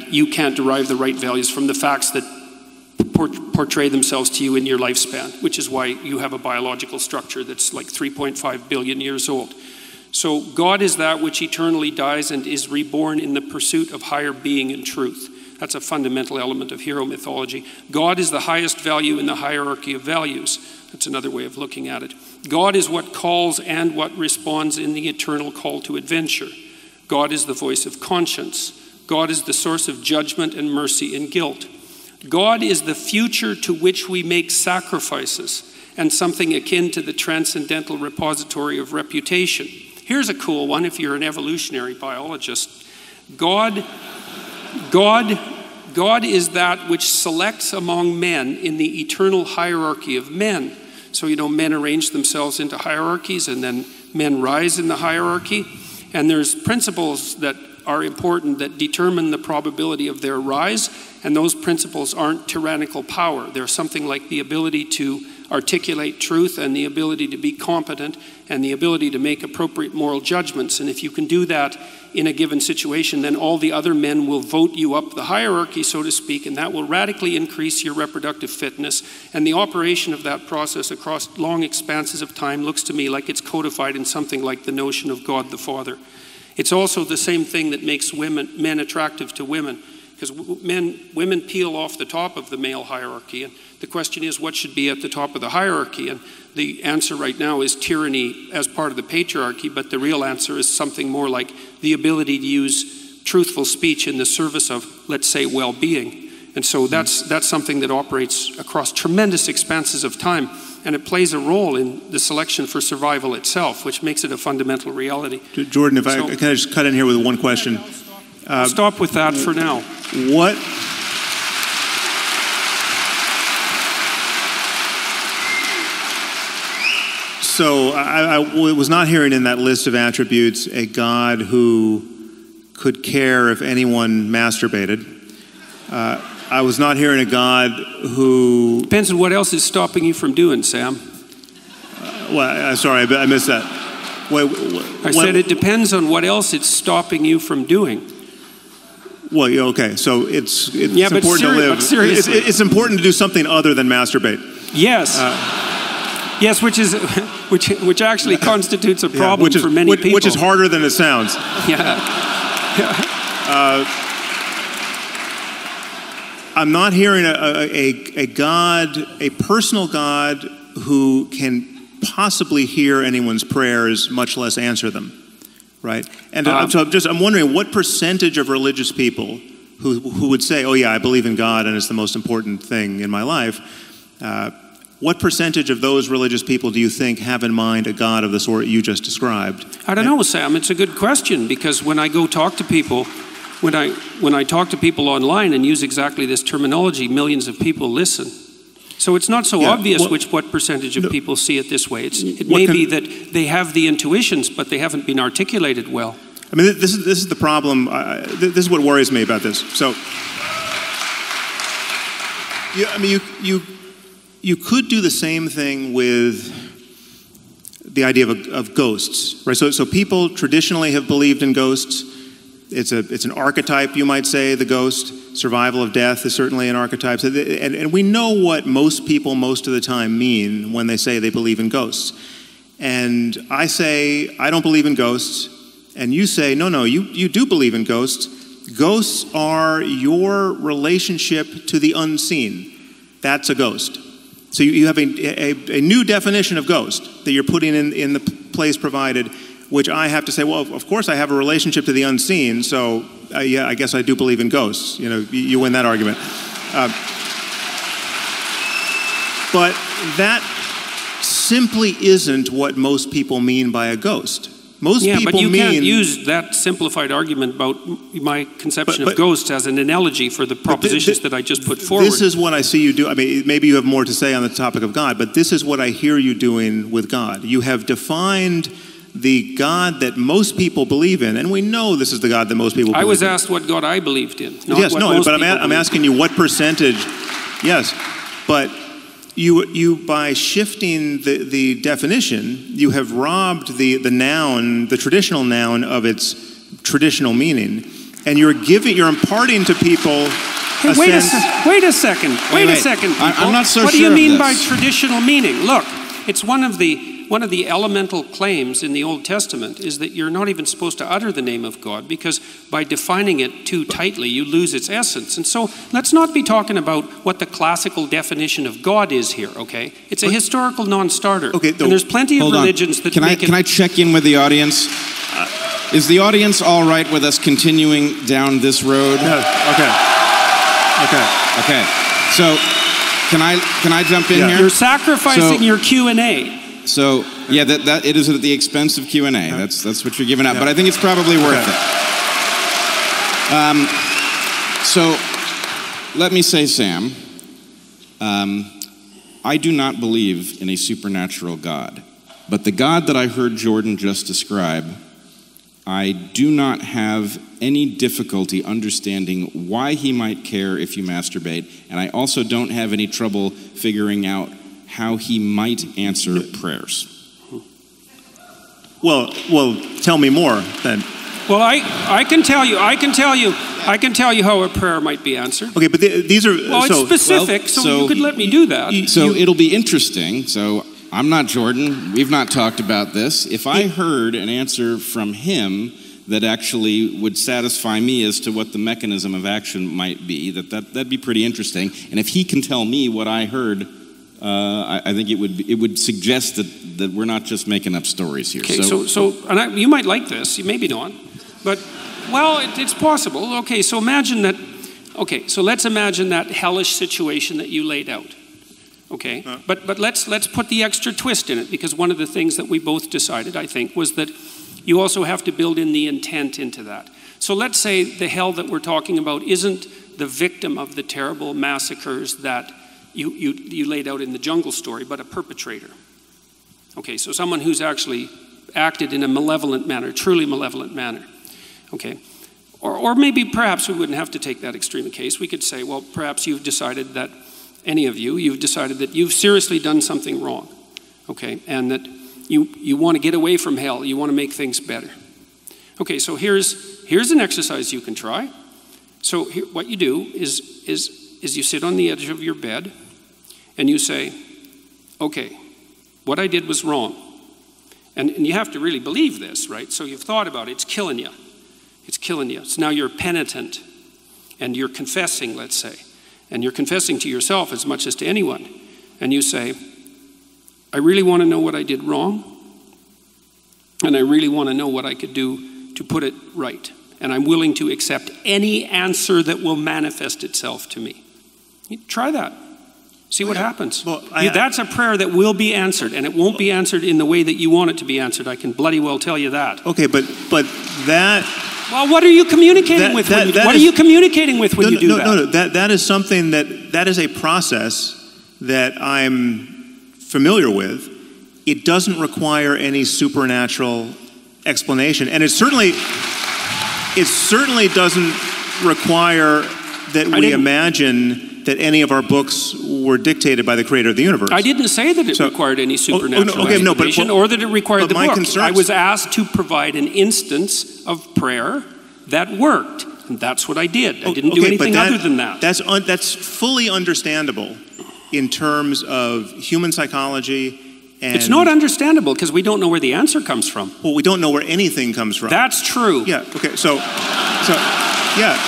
you can't derive the right values from the facts that portray themselves to you in your lifespan, which is why you have a biological structure that's like 3.5 billion years old. So God is that which eternally dies and is reborn in the pursuit of higher being and truth. That's a fundamental element of hero mythology. God is the highest value in the hierarchy of values. That's another way of looking at it. God is what calls and what responds in the eternal call to adventure. God is the voice of conscience. God is the source of judgment and mercy and guilt. God is the future to which we make sacrifices and something akin to the transcendental repository of reputation. Here's a cool one if you're an evolutionary biologist. God is that which selects among men in the eternal hierarchy of men. So, men arrange themselves into hierarchies, and then men rise in the hierarchy. And there's principles that are important that determine the probability of their rise, and those principles aren't tyrannical power. They're something like the ability to articulate truth and the ability to be competent and the ability to make appropriate moral judgments. And if you can do that in a given situation, then all the other men will vote you up the hierarchy, so to speak, and that will radically increase your reproductive fitness. And the operation of that process across long expanses of time looks to me like it's codified in something like the notion of God the Father. It's also the same thing that makes men attractive to women, because women peel off the top of the male hierarchy, and the question is what should be at the top of the hierarchy, and the answer right now is tyranny as part of the patriarchy, but the real answer is something more like the ability to use truthful speech in the service of, let's say, well-being. And so that's something that operates across tremendous expanses of time, and it plays a role in the selection for survival itself, which makes it a fundamental reality. Jordan, if I can I just cut in here with one question. I'll stop with that for now. What? So I was not hearing in that list of attributes a God who could care if anyone masturbated. I was not hearing a God who... Depends on what else is stopping you from doing, Sam. Well, sorry, I missed that. I said it depends on what else it's stopping you from doing. Well, okay, so it's yeah, important to live. But seriously. It's important to do something other than masturbate. Yes. Yes, which actually constitutes a problem for many people. Which is harder than it sounds. Yeah. I'm not hearing a God, a personal God who can possibly hear anyone's prayers, much less answer them, right? And so I'm wondering what percentage of religious people who would say, oh yeah, I believe in God and it's the most important thing in my life, what percentage of those religious people do you think have in mind a God of the sort you just described? I don't know, Sam. It's a good question, because when I go talk to people, when I talk to people online and use exactly this terminology, millions of people listen. So it's not so obvious what percentage of people see it this way. It may be that they have the intuitions, but they haven't been articulated well. I mean, this is the problem. This is what worries me about this. So, you could do the same thing with the idea of ghosts, right? So people traditionally have believed in ghosts. It's an archetype, you might say, the ghost. Survival of death is certainly an archetype. And we know what most people most of the time mean when they say they believe in ghosts. And I say, I don't believe in ghosts. And you say, no, you do believe in ghosts. Ghosts are your relationship to the unseen. That's a ghost. So you have a new definition of ghost that you're putting in the place provided, which I have to say, well, of course I have a relationship to the unseen, so yeah, I guess I do believe in ghosts. You know, you win that argument. But that simply isn't what most people mean by a ghost. Most people but you can't use that simplified argument about my conception of ghosts as an analogy for the propositions that I just put forward. This is what I see you do. I mean, maybe you have more to say on the topic of God, but this is what I hear you doing with God. You have defined the God that most people believe in, and we know this is the God that most people believe in. I was asked what God I believed in. Yes, no, but I'm asking you what percentage. Yes, but you by shifting the definition, you have robbed the noun, the traditional noun, of its traditional meaning, and you're imparting to people. Hey, wait a second. People. I'm not so sure. What do you mean by traditional meaning? Look, it's one of the elemental claims in the Old Testament is that you're not even supposed to utter the name of God, because by defining it too tightly, you lose its essence. And so let's not be talking about what the classical definition of God is here, okay? It's a historical non-starter. Okay, and there's plenty of religions that make it... Can I check in with the audience? Is the audience all right with us continuing down this road? No. Okay. So, can I jump in here? You're sacrificing your Q&A. So, yeah, that it is at the expense of Q&A. That's what you're giving up. But I think it's probably worth it. So, let me say, Sam, I do not believe in a supernatural God. But the God that I heard Jordan just describe, I do not have any difficulty understanding why he might care if you masturbate. And I also don't have any trouble figuring out how he might answer prayers. Well, tell me more then. Well, I can tell you how a prayer might be answered. Okay, but these are it's specific, so you could let me do that. It'll be interesting. So I'm not Jordan. We've not talked about this. If I heard an answer from him that actually would satisfy me as to what the mechanism of action might be, that'd be pretty interesting. And if he can tell me what I heard, I think it would suggest that we're not just making up stories here. Okay, and you might like this, maybe not, but it's possible. Okay, so imagine that Okay, so let's imagine that hellish situation that you laid out. Okay, but let's put the extra twist in it, because one of the things that we both decided, I think, was that you also have to build in the intent into that. So let's say the hell that we're talking about isn't the victim of the terrible massacres that you laid out in the jungle story, but a perpetrator. Okay, so someone who's actually acted in a malevolent manner, truly malevolent manner. Okay, or maybe perhaps we wouldn't have to take that extreme case. We could say, well, perhaps you've decided that, any of you, you've decided that you've seriously done something wrong. Okay, and that you want to get away from hell, you want to make things better. Okay, so here's an exercise you can try. So what you do is you sit on the edge of your bed and you say, okay, what I did was wrong. And you have to really believe this, right? So you've thought about it, it's killing you. It's killing you. So now you're penitent and you're confessing, let's say. And you're confessing to yourself as much as to anyone. And you say, I really want to know what I did wrong. And I really want to know what I could do to put it right. And I'm willing to accept any answer that will manifest itself to me. Try that. See what happens. Well, that's a prayer that will be answered, and it won't be answered in the way that you want it to be answered. I can bloody well tell you that. Okay, but that... Well, what are you communicating with when you do that? No, that is something that is a process that I'm familiar with. It doesn't require any supernatural explanation, and it certainly doesn't require that we imagine that any of our books were dictated by the creator of the universe. I didn't say that it required any supernatural explanation or that it required the book. I was asked to provide an instance of prayer that worked. And that's what I did. I didn't do anything other than that. That's fully understandable in terms of human psychology. And it's not understandable because we don't know where the answer comes from. Well, we don't know where anything comes from. That's true. Yeah, okay, so yeah.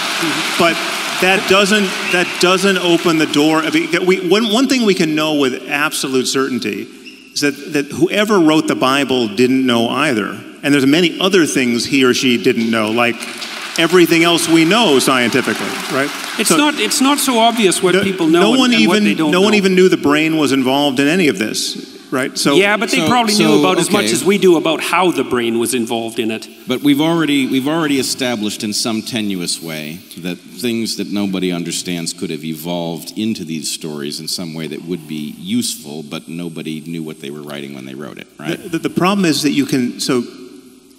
But that doesn't open the door. I mean, one thing we can know with absolute certainty is that whoever wrote the Bible didn't know either. And there's many other things he or she didn't know, like everything else we know scientifically, right? It's not so obvious what people know and what they don't know. No one even knew the brain was involved in any of this. Right. So yeah, but they probably knew about as much as we do about how the brain was involved in it. But we've already established in some tenuous way that things that nobody understands could have evolved into these stories in some way that would be useful, but nobody knew what they were writing when they wrote it. Right. The problem is that you can. So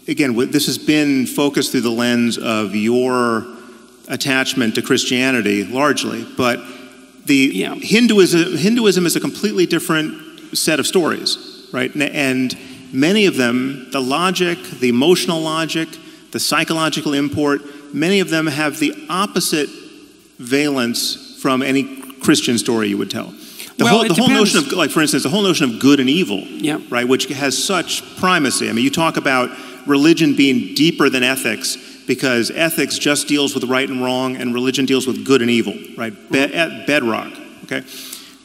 again, this has been focused through the lens of your attachment to Christianity largely, but Hinduism is a completely different set of stories, right? And many of them, the logic, the emotional logic, the psychological import, many of them have the opposite valence from any Christian story you would tell. The whole notion of, like for instance, the whole notion of good and evil, right, which has such primacy. I mean, you talk about religion being deeper than ethics because ethics just deals with right and wrong, and religion deals with good and evil, right? At bedrock, okay?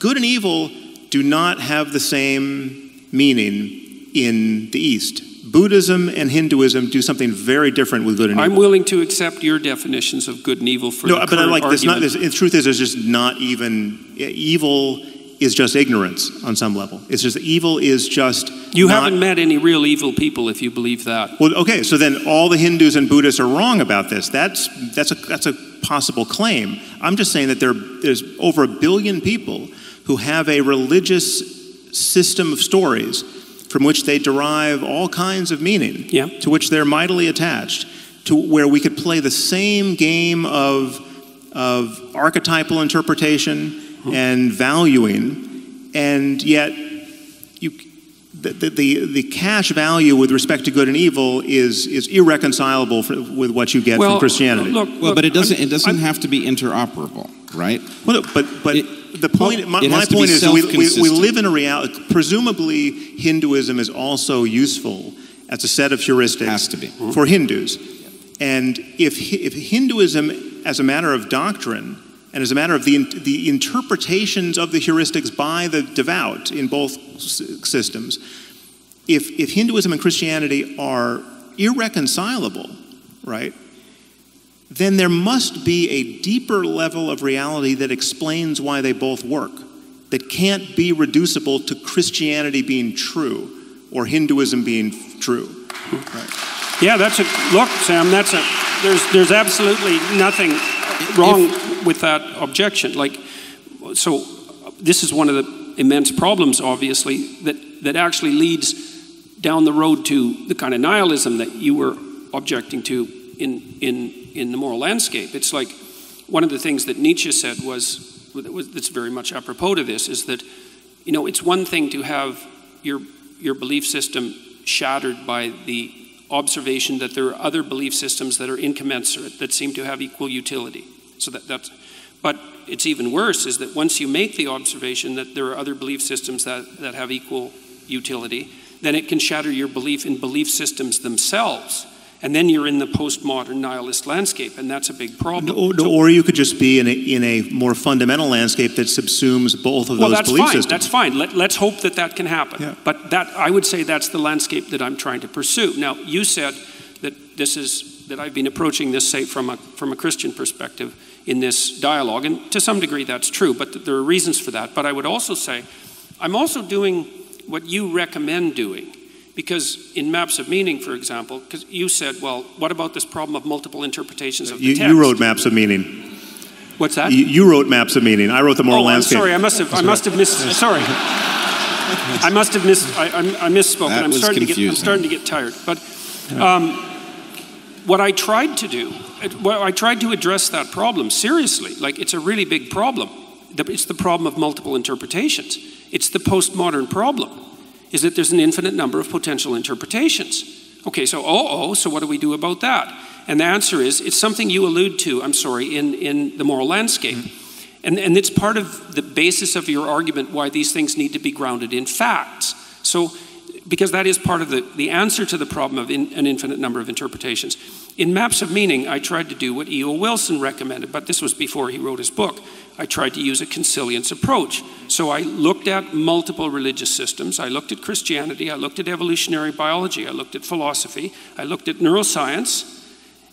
Good and evil do not have the same meaning in the East. Buddhism and Hinduism do something very different with good and evil. I'm willing to accept your definitions of good and evil for the current argument. The truth is, there's just not even evil is just ignorance on some level. It's just evil is just you haven't met any real evil people if you believe that. Well, okay, so then all the Hindus and Buddhists are wrong about this. That's a possible claim. I'm just saying that there's over 1 billion people who have a religious system of stories from which they derive all kinds of meaning, to which they're mightily attached, to where we could play the same game of archetypal interpretation and valuing, and yet the cash value with respect to good and evil is irreconcilable with what you get from Christianity. But it doesn't have to be interoperable, right? Well, the point, my point is we live in a reality. Presumably, Hinduism is also useful as a set of heuristics for Hindus. And if Hinduism, as a matter of doctrine, and as a matter of the interpretations of the heuristics by the devout in both systems, if Hinduism and Christianity are irreconcilable, right, then there must be a deeper level of reality that explains why they both work, that can't be reducible to Christianity being true or Hinduism being true. Right. Yeah, look, Sam, there's absolutely nothing wrong with that objection. So this is one of the immense problems, obviously, that actually leads down the road to the kind of nihilism that you were objecting to in the moral landscape. It's like one of the things that Nietzsche said that's very much apropos to this, is that, it's one thing to have your belief system shattered by the observation that there are other belief systems that are incommensurate, that seem to have equal utility. So but it's even worse is that once you make the observation that there are other belief systems that have equal utility, then it can shatter your belief in belief systems themselves. And then you're in the postmodern nihilist landscape, and that's a big problem. Or you could just be in a more fundamental landscape that subsumes both of those belief systems. That's fine. Let's hope that can happen. Yeah. But I would say that's the landscape that I'm trying to pursue. Now, you said that I've been approaching this, say, from a Christian perspective in this dialogue, and to some degree that's true, but there are reasons for that. But I would also say I'm also doing what you recommend doing. Because in Maps of Meaning, for example, because you said, well, what about this problem of multiple interpretations of the text? You wrote Maps of Meaning. What's that? You wrote Maps of Meaning. I wrote the moral landscape. Sorry, I must have missed. Sorry, I must have missed. I misspoke. I'm starting to get tired. But what I tried to do, I tried to address that problem seriously. Like, it's a really big problem. It's the problem of multiple interpretations. It's the postmodern problem. Is that there's an infinite number of potential interpretations. Okay, so so what do we do about that? And the answer is, it's something you allude to, in the moral landscape. And it's part of the basis of your argument why these things need to be grounded in facts. So, because that is part of the answer to the problem of an infinite number of interpretations. In Maps of Meaning, I tried to do what E.O. Wilson recommended, but this was before he wrote his book. I tried to use a consilience approach. So I looked at multiple religious systems. I looked at Christianity. I looked at evolutionary biology. I looked at philosophy. I looked at neuroscience.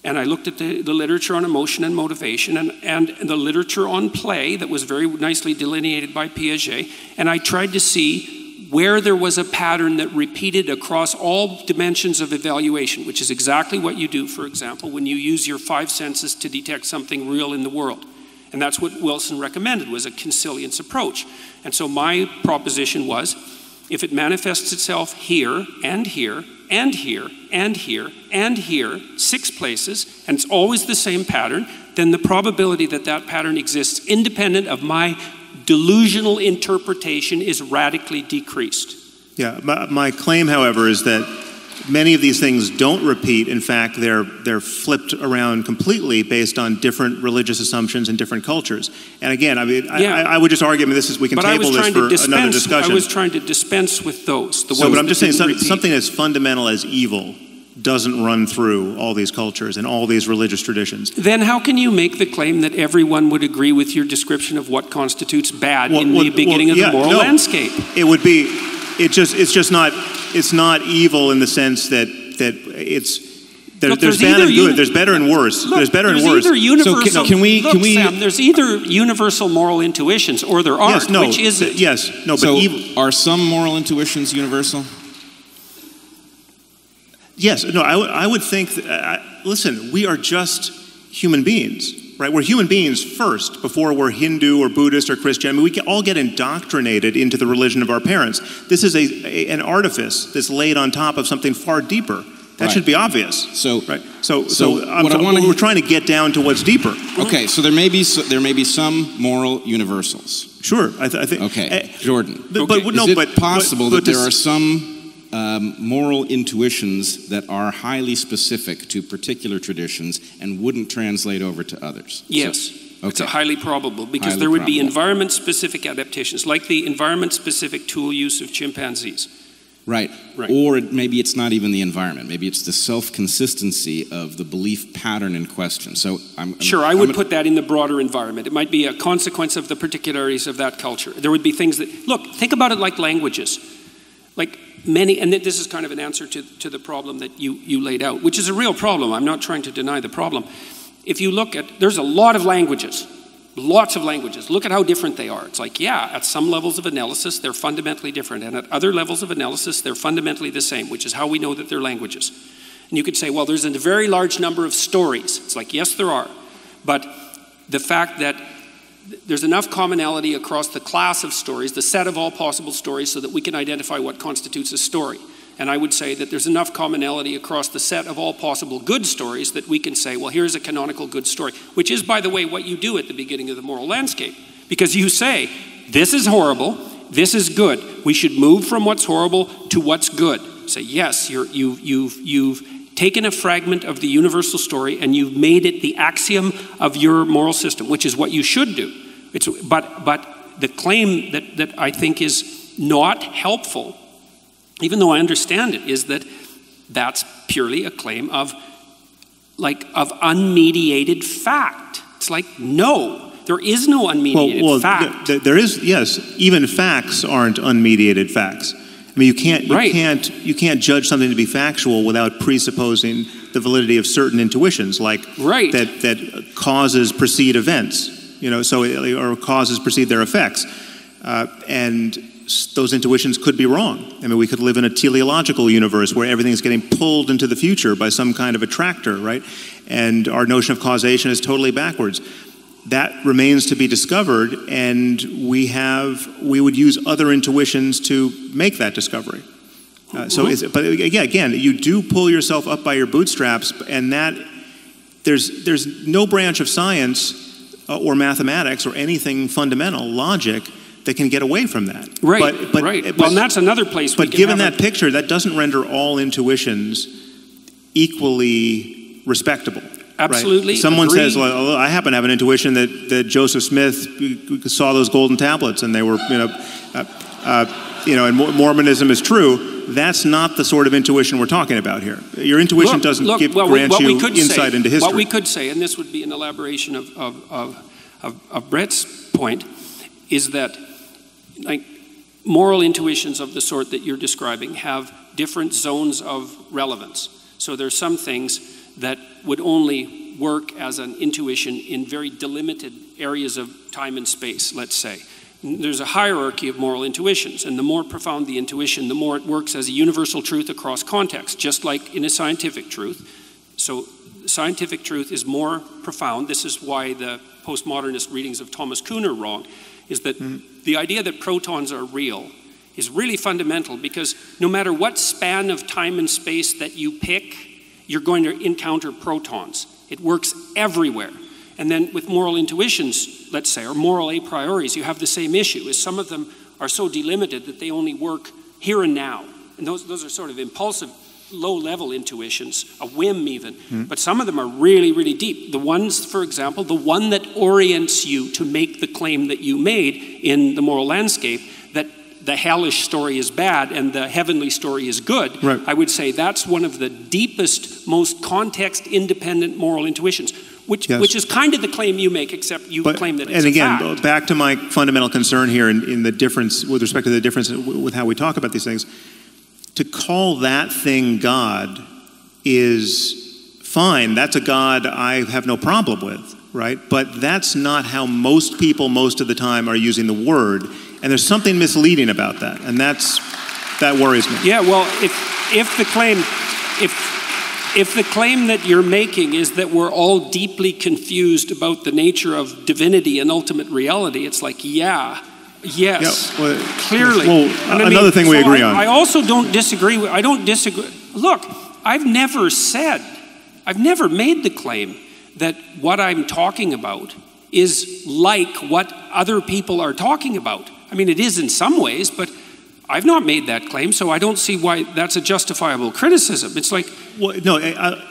And I looked at the literature on emotion and motivation and the literature on play that was very nicely delineated by Piaget. And I tried to see where there was a pattern that repeated across all dimensions of evaluation, which is exactly what you do, for example, when you use your 5 senses to detect something real in the world. And that's what Wilson recommended, was a consilience approach. And so my proposition was, if it manifests itself here and here and here and here and here, 6 places, and it's always the same pattern, then the probability that that pattern exists independent of my delusional interpretation is radically decreased. Yeah, my claim, however, is that many of these things don't repeat. In fact, they're flipped around completely based on different religious assumptions in different cultures. And again, I would just argue, we can table this for another discussion. I was trying to dispense with those. But I'm just saying something as fundamental as evil doesn't run through all these cultures and all these religious traditions. Then how can you make the claim that everyone would agree with your description of what constitutes bad in the beginning of the moral landscape? It would be, it's not evil in the sense that there's bad and good, there's better and worse. There's better and worse. Sam, there's either universal moral intuitions or there aren't. Which is it? Yes, no, but evil. Are some moral intuitions universal? Yes, no, I would think that, listen, we are just human beings, right? We're human beings first, before we're Hindu or Buddhist or Christian. We can all get indoctrinated into the religion of our parents. This is an artifice that's laid on top of something far deeper. That should be obvious. We're trying to get down to what's deeper. Okay, so there may be some moral universals. Sure, I think. Okay, Jordan. Is it possible that there are some moral intuitions that are highly specific to particular traditions and wouldn't translate over to others? Yes. It's highly probable, because there would be environment-specific adaptations, like the environment-specific tool use of chimpanzees. Right. Or maybe it's not even the environment. Maybe it's the self-consistency of the belief pattern in question. So I would put that in the broader environment. It might be a consequence of the particularities of that culture. There would be things that, look, think about it like languages. Like many, and this is kind of an answer to the problem that you laid out, which is a real problem. I'm not trying to deny the problem. if you look at, there's a lot of languages, lots of languages. Look at how different they are. It's like, yeah, at some levels of analysis, they're fundamentally different. And at other levels of analysis, they're fundamentally the same, which is how we know that they're languages. And you could say, well, there's a very large number of stories. It's like, yes, there are. But the fact that there's enough commonality across the class of stories, the set of all possible stories, so that we can identify what constitutes a story. And I would say that there's enough commonality across the set of all possible good stories that we can say, well, here's a canonical good story, which is, by the way, what you do at the beginning of the moral landscape. Because you say, this is horrible, this is good. We should move from what's horrible to what's good. Say, yes, you've taken a fragment of the universal story and you've made it the axiom of your moral system, which is what you should do. But the claim that I think is not helpful, even though I understand it, is that that's purely a claim of unmediated fact. It's like, no, there is no unmediated fact. There is, yes, even facts aren't unmediated facts. I mean, you can't judge something to be factual without presupposing the validity of certain intuitions, like that causes precede events, or causes precede their effects, and those intuitions could be wrong. I mean, we could live in a teleological universe where everything's getting pulled into the future by some kind of attractor, right? And our notion of causation is totally backwards. That remains to be discovered, and we would use other intuitions to make that discovery. But again, you do pull yourself up by your bootstraps, and that there's no branch of science or mathematics or anything fundamental, logic, that can get away from that. Right. Well, and that's another place. But given that picture, that doesn't render all intuitions equally respectable. Absolutely. Right? Someone says, well, I happen to have an intuition that Joseph Smith saw those golden tablets and they were, and Mormonism is true. That's not the sort of intuition we're talking about here. Your intuition doesn't grant you insight into history. What we could say, and this would be an elaboration of Brett's point, is that moral intuitions of the sort that you're describing have different zones of relevance. So there's some things that would only work as an intuition in very delimited areas of time and space, let's say. There's a hierarchy of moral intuitions, and the more profound the intuition, the more it works as a universal truth across context, just like in a scientific truth. So scientific truth is more profound. This is why the postmodernist readings of Thomas Kuhn are wrong, is that the idea that protons are real is really fundamental, because no matter what span of time and space that you pick, you're going to encounter protons. It works everywhere. And then with moral intuitions, let's say, or moral a prioris, you have the same issue, is some of them are so delimited that they only work here and now. And those are sort of impulsive, low-level intuitions, a whim even. But some of them are really, really deep. The ones, for example, the one that orients you to make the claim that you made in the moral landscape, that the hellish story is bad and the heavenly story is good, right. I would say that's one of the deepest, most context-independent moral intuitions, which is kind of the claim you make, except you claim that it's a fact. And again, back to my fundamental concern here in the difference, with respect to the difference with how we talk about these things, to call that thing God is fine. That's a God I have no problem with, right? But that's not how most people most of the time are using the word. And there's something misleading about that, and that worries me. Yeah, well, if the claim that you're making is that we're all deeply confused about the nature of divinity and ultimate reality, it's like, yes, clearly. Well, another thing we agree on. I also don't disagree. Look, I've never made the claim that what I'm talking about is like what other people are talking about. I mean, it is in some ways, but I've not made that claim, so I don't see why that's a justifiable criticism. It's like... Well, no,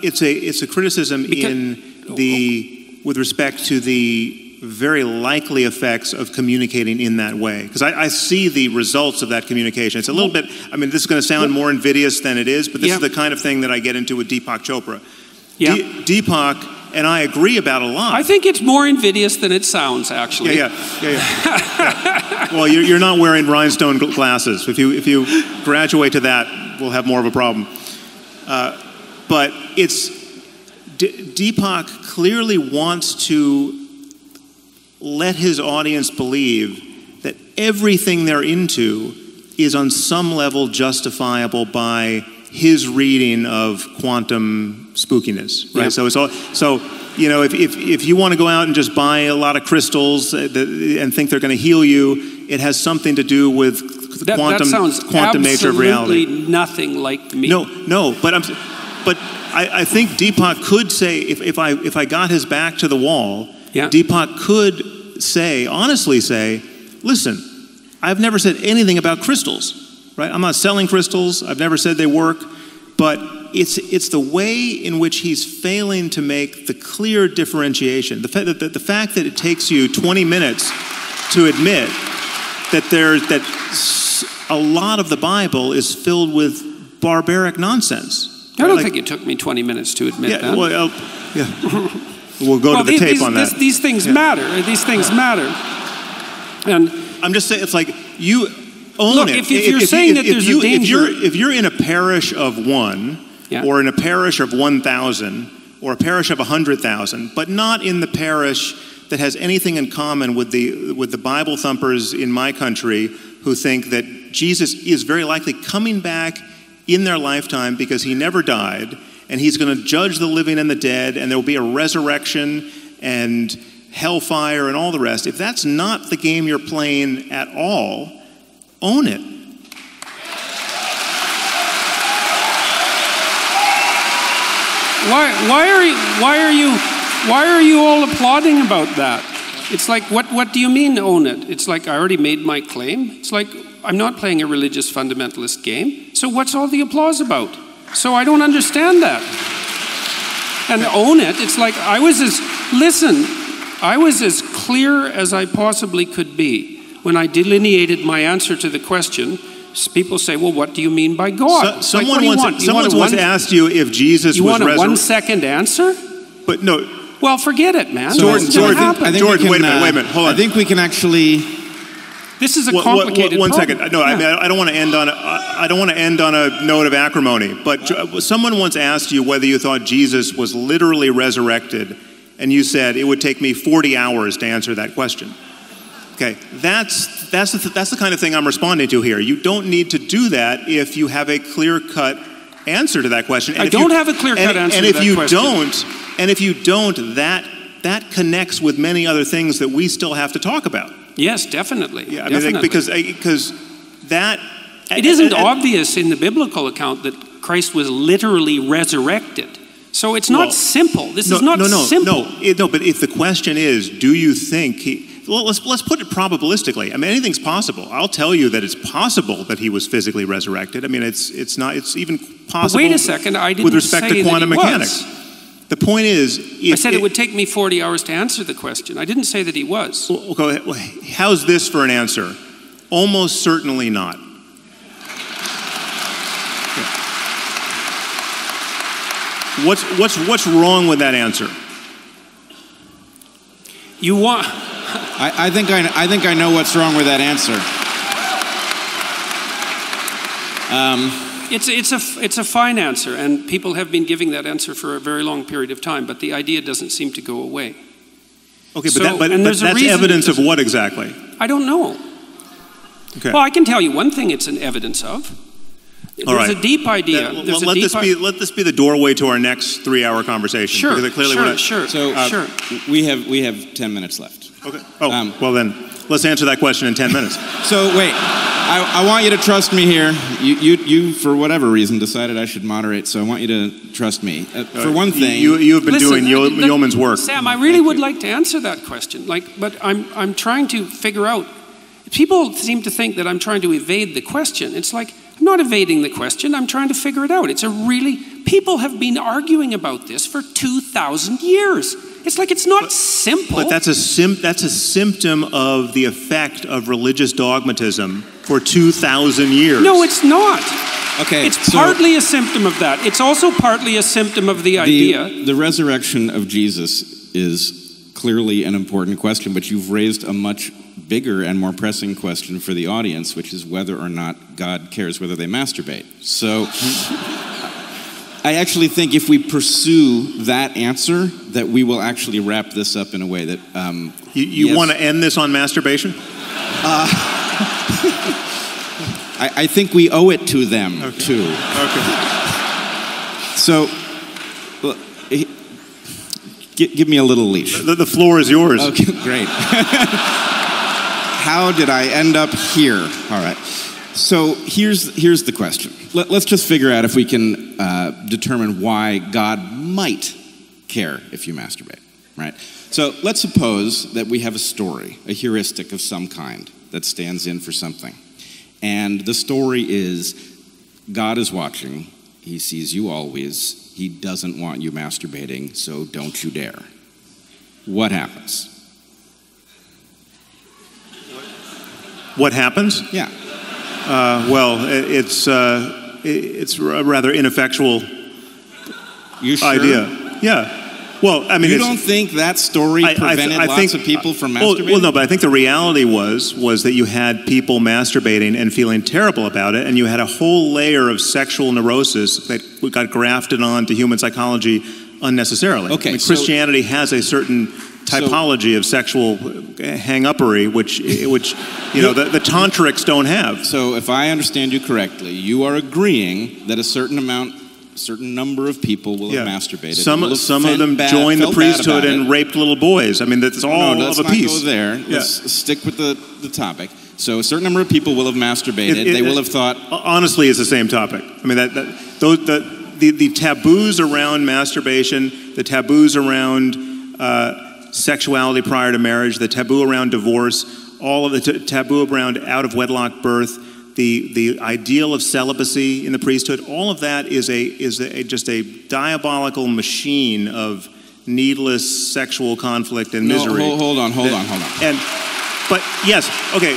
it's a criticism with respect to the very likely effects of communicating in that way. Because I see the results of that communication. It's a little bit, I mean, this is going to sound more invidious than it is, but this is the kind of thing that I get into with Deepak Chopra. Yeah. Deepak and I agree about a lot. I think it's more invidious than it sounds, actually. Yeah. Well, you're not wearing rhinestone glasses. If you graduate to that, we'll have more of a problem. But Deepak clearly wants to let his audience believe that everything they're into is on some level justifiable by his reading of quantum spookiness, right? Yeah. So you know, if you want to go out and just buy a lot of crystals and think they're going to heal you, it has something to do with the quantum nature of reality. Absolutely nothing like me. No, but I think Deepak could say, if I got his back to the wall, Yeah. Deepak could say, honestly say, listen, I've never said anything about crystals, right? I'm not selling crystals. I've never said they work, but it's the way in which he's failing to make the clear differentiation. The fact that it takes you 20 minutes to admit that a lot of the Bible is filled with barbaric nonsense. I don't think it took me 20 minutes to admit that. Well, we'll go to the tape on that. These things matter. These things matter. And I'm just saying, it's like you own look, it. If you're saying that there's a danger, if you're in a parish of 1, or in a parish of 1,000, or a parish of 100,000, but not in the parish that has anything in common with the Bible thumpers in my country who think that Jesus is very likely coming back in their lifetime because he never died, and he's going to judge the living and the dead, and there will be a resurrection and hellfire and all the rest. If that's not the game you're playing at all, own it. Why are you all applauding about that? It's like, what do you mean own it? It's like, I already made my claim. It's like, I'm not playing a religious fundamentalist game. So what's all the applause about? So I don't understand that. And own it, it's like, I was as clear as I possibly could be when I delineated my answer to the question. People say, well, what do you mean by God? Someone once asked you if Jesus was resurrected. You want a 1-second answer? But no. Well, forget it, man. George, wait a minute, hold on. I think we can actually. This is a complicated one problem. second. No, yeah. I don't want to end on a note of acrimony. But someone once asked you whether you thought Jesus was literally resurrected, and you said it would take me 40 hours to answer that question. Okay, that's the kind of thing I'm responding to here. You don't need to do that if you have a clear-cut answer to that question. And I don't have a clear-cut answer to that question. And if you don't, that connects with many other things that we still have to talk about. Yes, definitely. Yeah, I definitely. mean, because that. It isn't obvious in the biblical account that Christ was literally resurrected. So it's not simple. This is not simple. No, but if the question is, do you think let's put it probabilistically. I mean, anything's possible. I'll tell you that it's possible that he was physically resurrected. I mean, it's even possible. But wait a second, I didn't with respect say to quantum that he mechanics. Was. The point is, I said it would take me 40 hours to answer the question. I didn't say that he was. Well, how's this for an answer? Almost certainly not. What's wrong with that answer? You want? I think I know what's wrong with that answer. It's a fine answer, and people have been giving that answer for a very long period of time, but the idea doesn't seem to go away. Okay, but that's evidence of what exactly? I don't know. Okay. Well, I can tell you one thing it's an evidence of. There's a deep idea. Let this be the doorway to our next 3-hour conversation. Sure. So we have 10 minutes left. Okay. Well then, let's answer that question in 10 minutes. So wait, I want you to trust me here. You for whatever reason decided I should moderate, so I want you to trust me. For one thing, you have been doing yeoman's work. Sam, I really would like to answer that question. But I'm trying to figure out. People seem to think that I'm trying to evade the question. It's like, I'm not evading the question. I'm trying to figure it out. People have been arguing about this for 2,000 years. It's like, it's not simple. But that's a symptom of the effect of religious dogmatism for 2,000 years. No, it's not. Okay. It's partly a symptom of that. It's also partly a symptom of the idea. The resurrection of Jesus is clearly an important question, but you've raised a much bigger and more pressing question for the audience, which is whether or not God cares whether they masturbate. So I actually think if we pursue that answer, that we will actually wrap this up in a way that... You yes. want to end this on masturbation? I think we owe it to them, too. Okay. So, give me a little leash. The floor is yours. Okay, great. How did I end up here? All right. So here's the question. Let's just figure out if we can determine why God might care if you masturbate, right? So let's suppose that we have a story, a heuristic of some kind that stands in for something. And the story is God is watching. He sees you always. He doesn't want you masturbating, so don't you dare. What happens? What happens? Yeah. Well, it's a rather ineffectual You sure? idea. Yeah. Well, I mean, you don't think that story prevented lots of people from masturbating? Well, no, but I think the reality was that you had people masturbating and feeling terrible about it, and you had a whole layer of sexual neurosis that got grafted onto human psychology unnecessarily. Okay, I mean, Christianity has a certain typology of sexual hang-uppery, which the tantrics don't have. So if I understand you correctly, you are agreeing that a certain number of people will have masturbated. Some of them joined the priesthood and raped little boys. I mean, that's all of a piece. Let's not go there. Let's stick with the topic. So a certain number of people will have masturbated. They will have thought... Honestly, it's the same topic. I mean, the taboos around masturbation, the taboos around sexuality prior to marriage, the taboo around divorce, all of the taboo around out-of-wedlock birth, the ideal of celibacy in the priesthood, all of that is just a diabolical machine of needless sexual conflict and misery. Hold on. But yes, okay.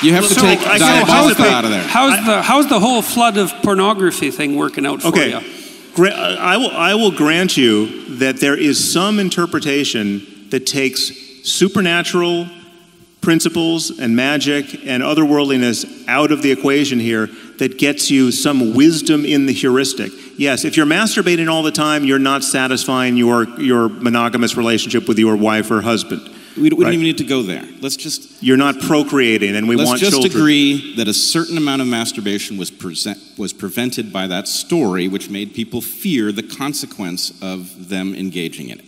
You have to take diabolical out of there. How's the whole flood of pornography thing working out for you? I will grant you that there is some interpretation that takes supernatural principles and magic and otherworldliness out of the equation here that gets you some wisdom in the heuristic. Yes, if you're masturbating all the time, you're not satisfying your monogamous relationship with your wife or husband. We don't even need to go there. You're not procreating, and want children. Let's just agree that a certain amount of masturbation was prevented by that story, which made people fear the consequence of them engaging in it,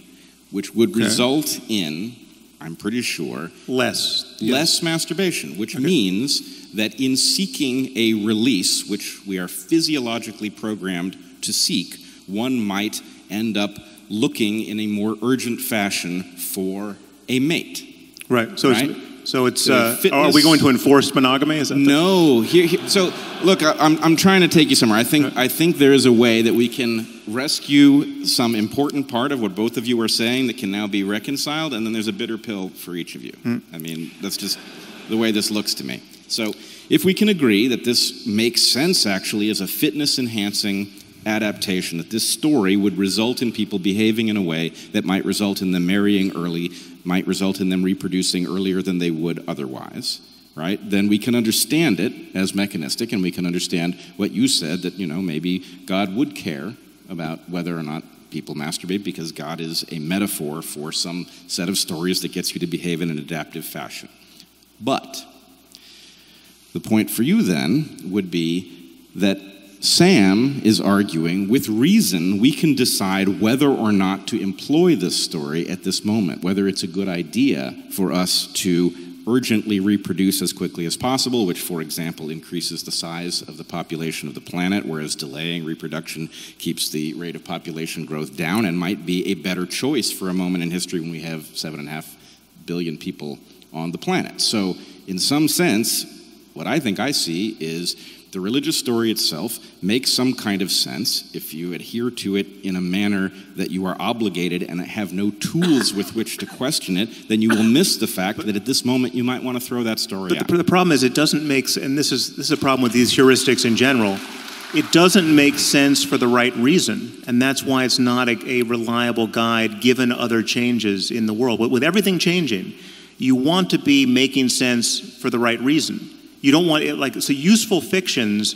which would result in, I'm pretty sure, less masturbation, which means that in seeking a release, which we are physiologically programmed to seek, one might end up looking in a more urgent fashion for a mate. Right. So are we going to enforce monogamy? Is that no? So look, I'm trying to take you somewhere. I think there is a way that we can rescue some important part of what both of you are saying that can now be reconciled, and then there's a bitter pill for each of you. I mean, that's just the way this looks to me. So if we can agree that this makes sense actually as a fitness-enhancing adaptation, that this story would result in people behaving in a way that might result in them marrying early, might result in them reproducing earlier than they would otherwise, right? Then we can understand it as mechanistic, and we can understand what you said, that, maybe God would care about whether or not people masturbate because God is a metaphor for some set of stories that gets you to behave in an adaptive fashion. But the point for you then would be that Sam is arguing, with reason, we can decide whether or not to employ this story at this moment, whether it's a good idea for us to urgently reproduce as quickly as possible, which, for example, increases the size of the population of the planet, whereas delaying reproduction keeps the rate of population growth down, and might be a better choice for a moment in history when we have 7.5 billion people on the planet. So, in some sense, what I think I see is the religious story itself makes some kind of sense if you adhere to it in a manner that you are obligated and have no tools with which to question it. Then you will miss the fact that at this moment you might want to throw that story out. The problem is it doesn't make sense, and this is a problem with these heuristics in general. It doesn't make sense for the right reason, and that's why it's not a reliable guide given other changes in the world. But with everything changing, you want to be making sense for the right reason. You don't want it so useful fictions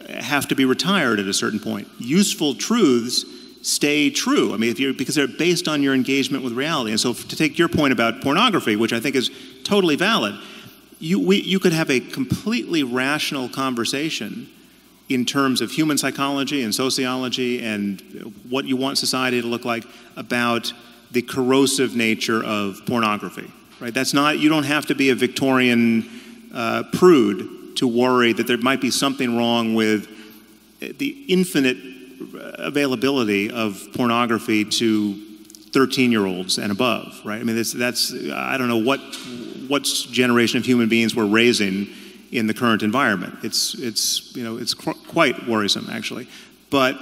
have to be retired at a certain point. Useful truths stay true. I mean, because they're based on your engagement with reality. And so to take your point about pornography, which I think is totally valid, you could have a completely rational conversation in terms of human psychology and sociology and what you want society to look like about the corrosive nature of pornography, right? That's not, you don't have to be a Victorian prude to worry that there might be something wrong with the infinite availability of pornography to 13-year-olds and above, right? I mean, that's I don't know what generation of human beings we're raising in the current environment. It's quite worrisome, actually. But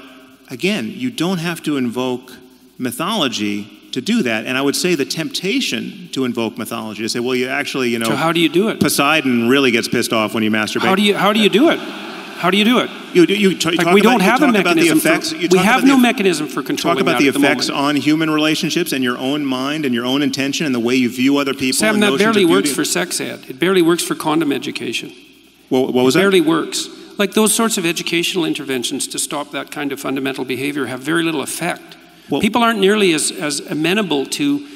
again, you don't have to invoke mythology to do that. And I would say the temptation to invoke mythology, to say, well, you actually, So how do you do it? Poseidon really gets pissed off when you masturbate. How do you do it? How do you do it? We don't have a mechanism. We have no mechanism for controlling that. Talk about the effects on human relationships and your own mind and your own intention and the way you view other people. Sam, that barely works for sex ed. It barely works for condom education. Well, what was that? It barely works. Like those sorts of educational interventions to stop that kind of fundamental behavior have very little effect. Well, people aren't nearly as amenable to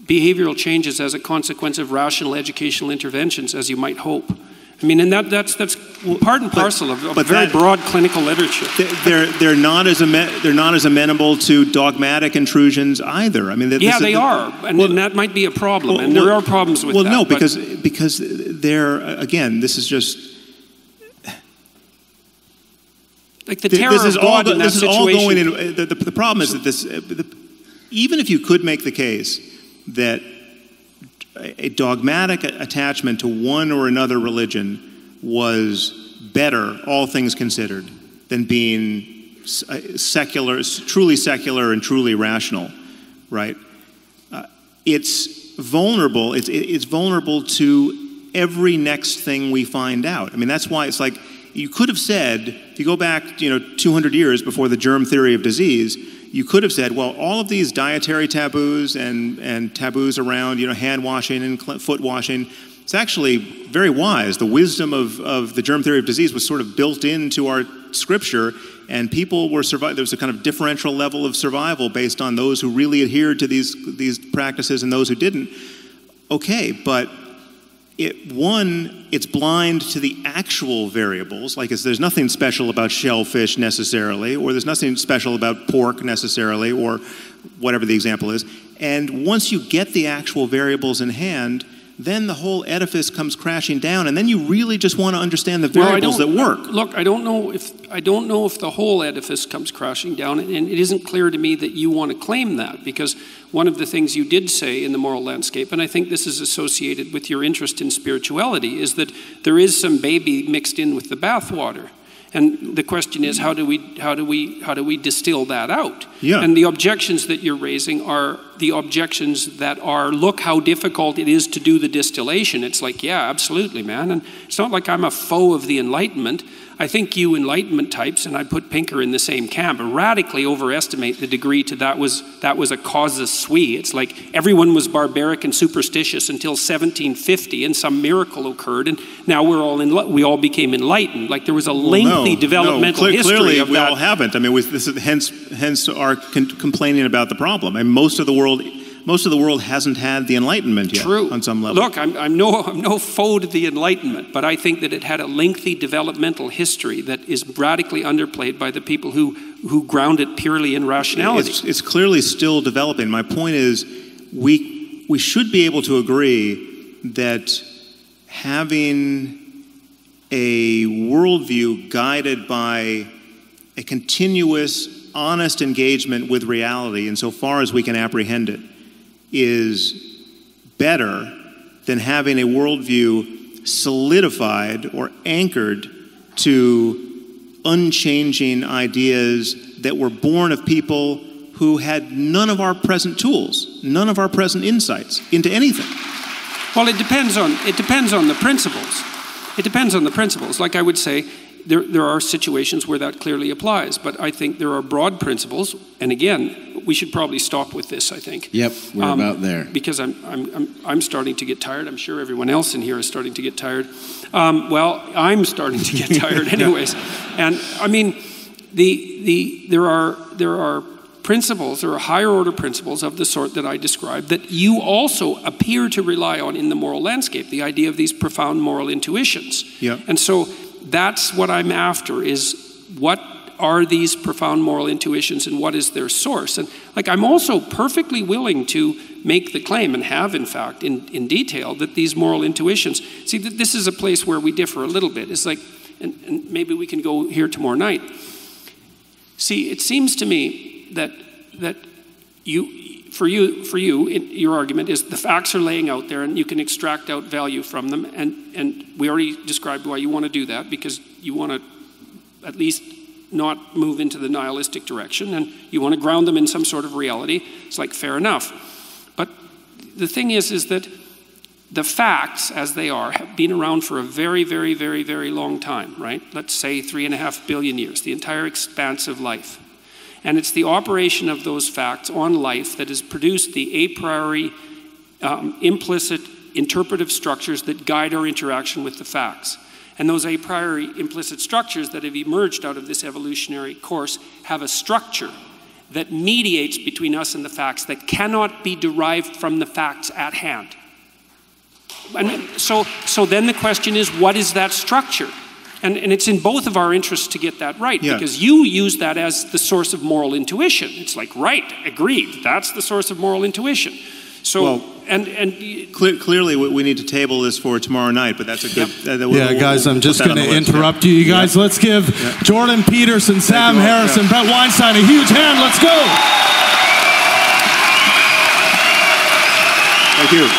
behavioral changes as a consequence of rational educational interventions as you might hope. I mean, and that's part and parcel of very broad clinical literature. They're not as amenable to dogmatic intrusions either. I mean, they are, and that might be a problem. And there are problems with that. Well, no, because they're, again, this is just like the terror of God in that situation. This is all going in. The problem is that even if you could make the case that a dogmatic attachment to one or another religion was better, all things considered, than being secular, truly secular and truly rational, right? It's vulnerable. It's vulnerable to every next thing we find out. I mean, that's why it's like you could have said, if you go back, 200 years before the germ theory of disease, you could have said, well, all of these dietary taboos and taboos around, hand washing and foot washing, it's actually very wise. The wisdom of the germ theory of disease was sort of built into our scripture, and people were there was a kind of differential level of survival based on those who really adhered to these practices and those who didn't. Okay, but it's blind to the actual variables, like there's nothing special about shellfish necessarily, or there's nothing special about pork necessarily, or whatever the example is. And once you get the actual variables in hand, then the whole edifice comes crashing down, and then you really just want to understand the variables that work. Look, I don't know if the whole edifice comes crashing down, and it isn't clear to me that you want to claim that, because one of the things you did say in the moral landscape, and I think this is associated with your interest in spirituality, is that there is some baby mixed in with the bathwater. And the question is, how do we distill that out? Yeah. And the objections that you're raising are the objections that are, look how difficult it is to do the distillation. It's like, yeah, absolutely, man. And it's not like I'm a foe of the Enlightenment. I think you Enlightenment types, and I put Pinker in the same camp, radically overestimate the degree to that was a casus sui. It's like everyone was barbaric and superstitious until 1750, and some miracle occurred, and now we all became enlightened. Like there was a lengthy developmental history clearly of that. We all haven't. I mean, this is hence our complaining about the problem. And most of the world hasn't had the Enlightenment yet. True. On some level. Look, I'm no foe to the Enlightenment, but I think that it had a lengthy developmental history that is radically underplayed by the people who ground it purely in rationality. It's clearly still developing. My point is, we should be able to agree that having a worldview guided by a continuous, honest engagement with reality insofar as we can apprehend it is better than having a worldview solidified or anchored to unchanging ideas that were born of people who had none of our present tools, none of our present insights into anything. Well, it depends on the principles. It depends on the principles. Like I would say, there are situations where that clearly applies, but I think there are broad principles, and again, we should probably stop with this, I think. Yep, we're about there. Because I'm starting to get tired. I'm sure everyone else in here is starting to get tired. Well, I'm starting to get tired anyways. And I mean, there are principles, there are higher order principles of the sort that I described that you also appear to rely on in the moral landscape, the idea of these profound moral intuitions. Yep. And so that's what I'm after, is what are these profound moral intuitions and what is their source? And like, I'm also perfectly willing to make the claim, and have in fact in detail, that these moral intuitions, see, this is a place where we differ a little bit. It's like, and maybe we can go here tomorrow night. See, it seems to me that your argument is the facts are laying out there and you can extract out value from them, and we already described why you want to do that, because you want to at least not move into the nihilistic direction, and you want to ground them in some sort of reality. It's like, fair enough. But the thing is that the facts, as they are, have been around for a very, very, very, very long time, right? Let's say 3.5 billion years, the entire expanse of life. And it's the operation of those facts on life that has produced the a priori implicit interpretive structures that guide our interaction with the facts. And those a priori implicit structures that have emerged out of this evolutionary course have a structure that mediates between us and the facts that cannot be derived from the facts at hand. And so then the question is, what is that structure? And it's in both of our interests to get that right, because you use that as the source of moral intuition. It's like, right, agreed, that's the source of moral intuition. So, well, clearly we need to table this for tomorrow night, but that's a good... guys, I'm just going to interrupt you. You guys, let's give Jordan Peterson, Sam Harrison, Brett Weinstein a huge hand. Let's go. Thank you.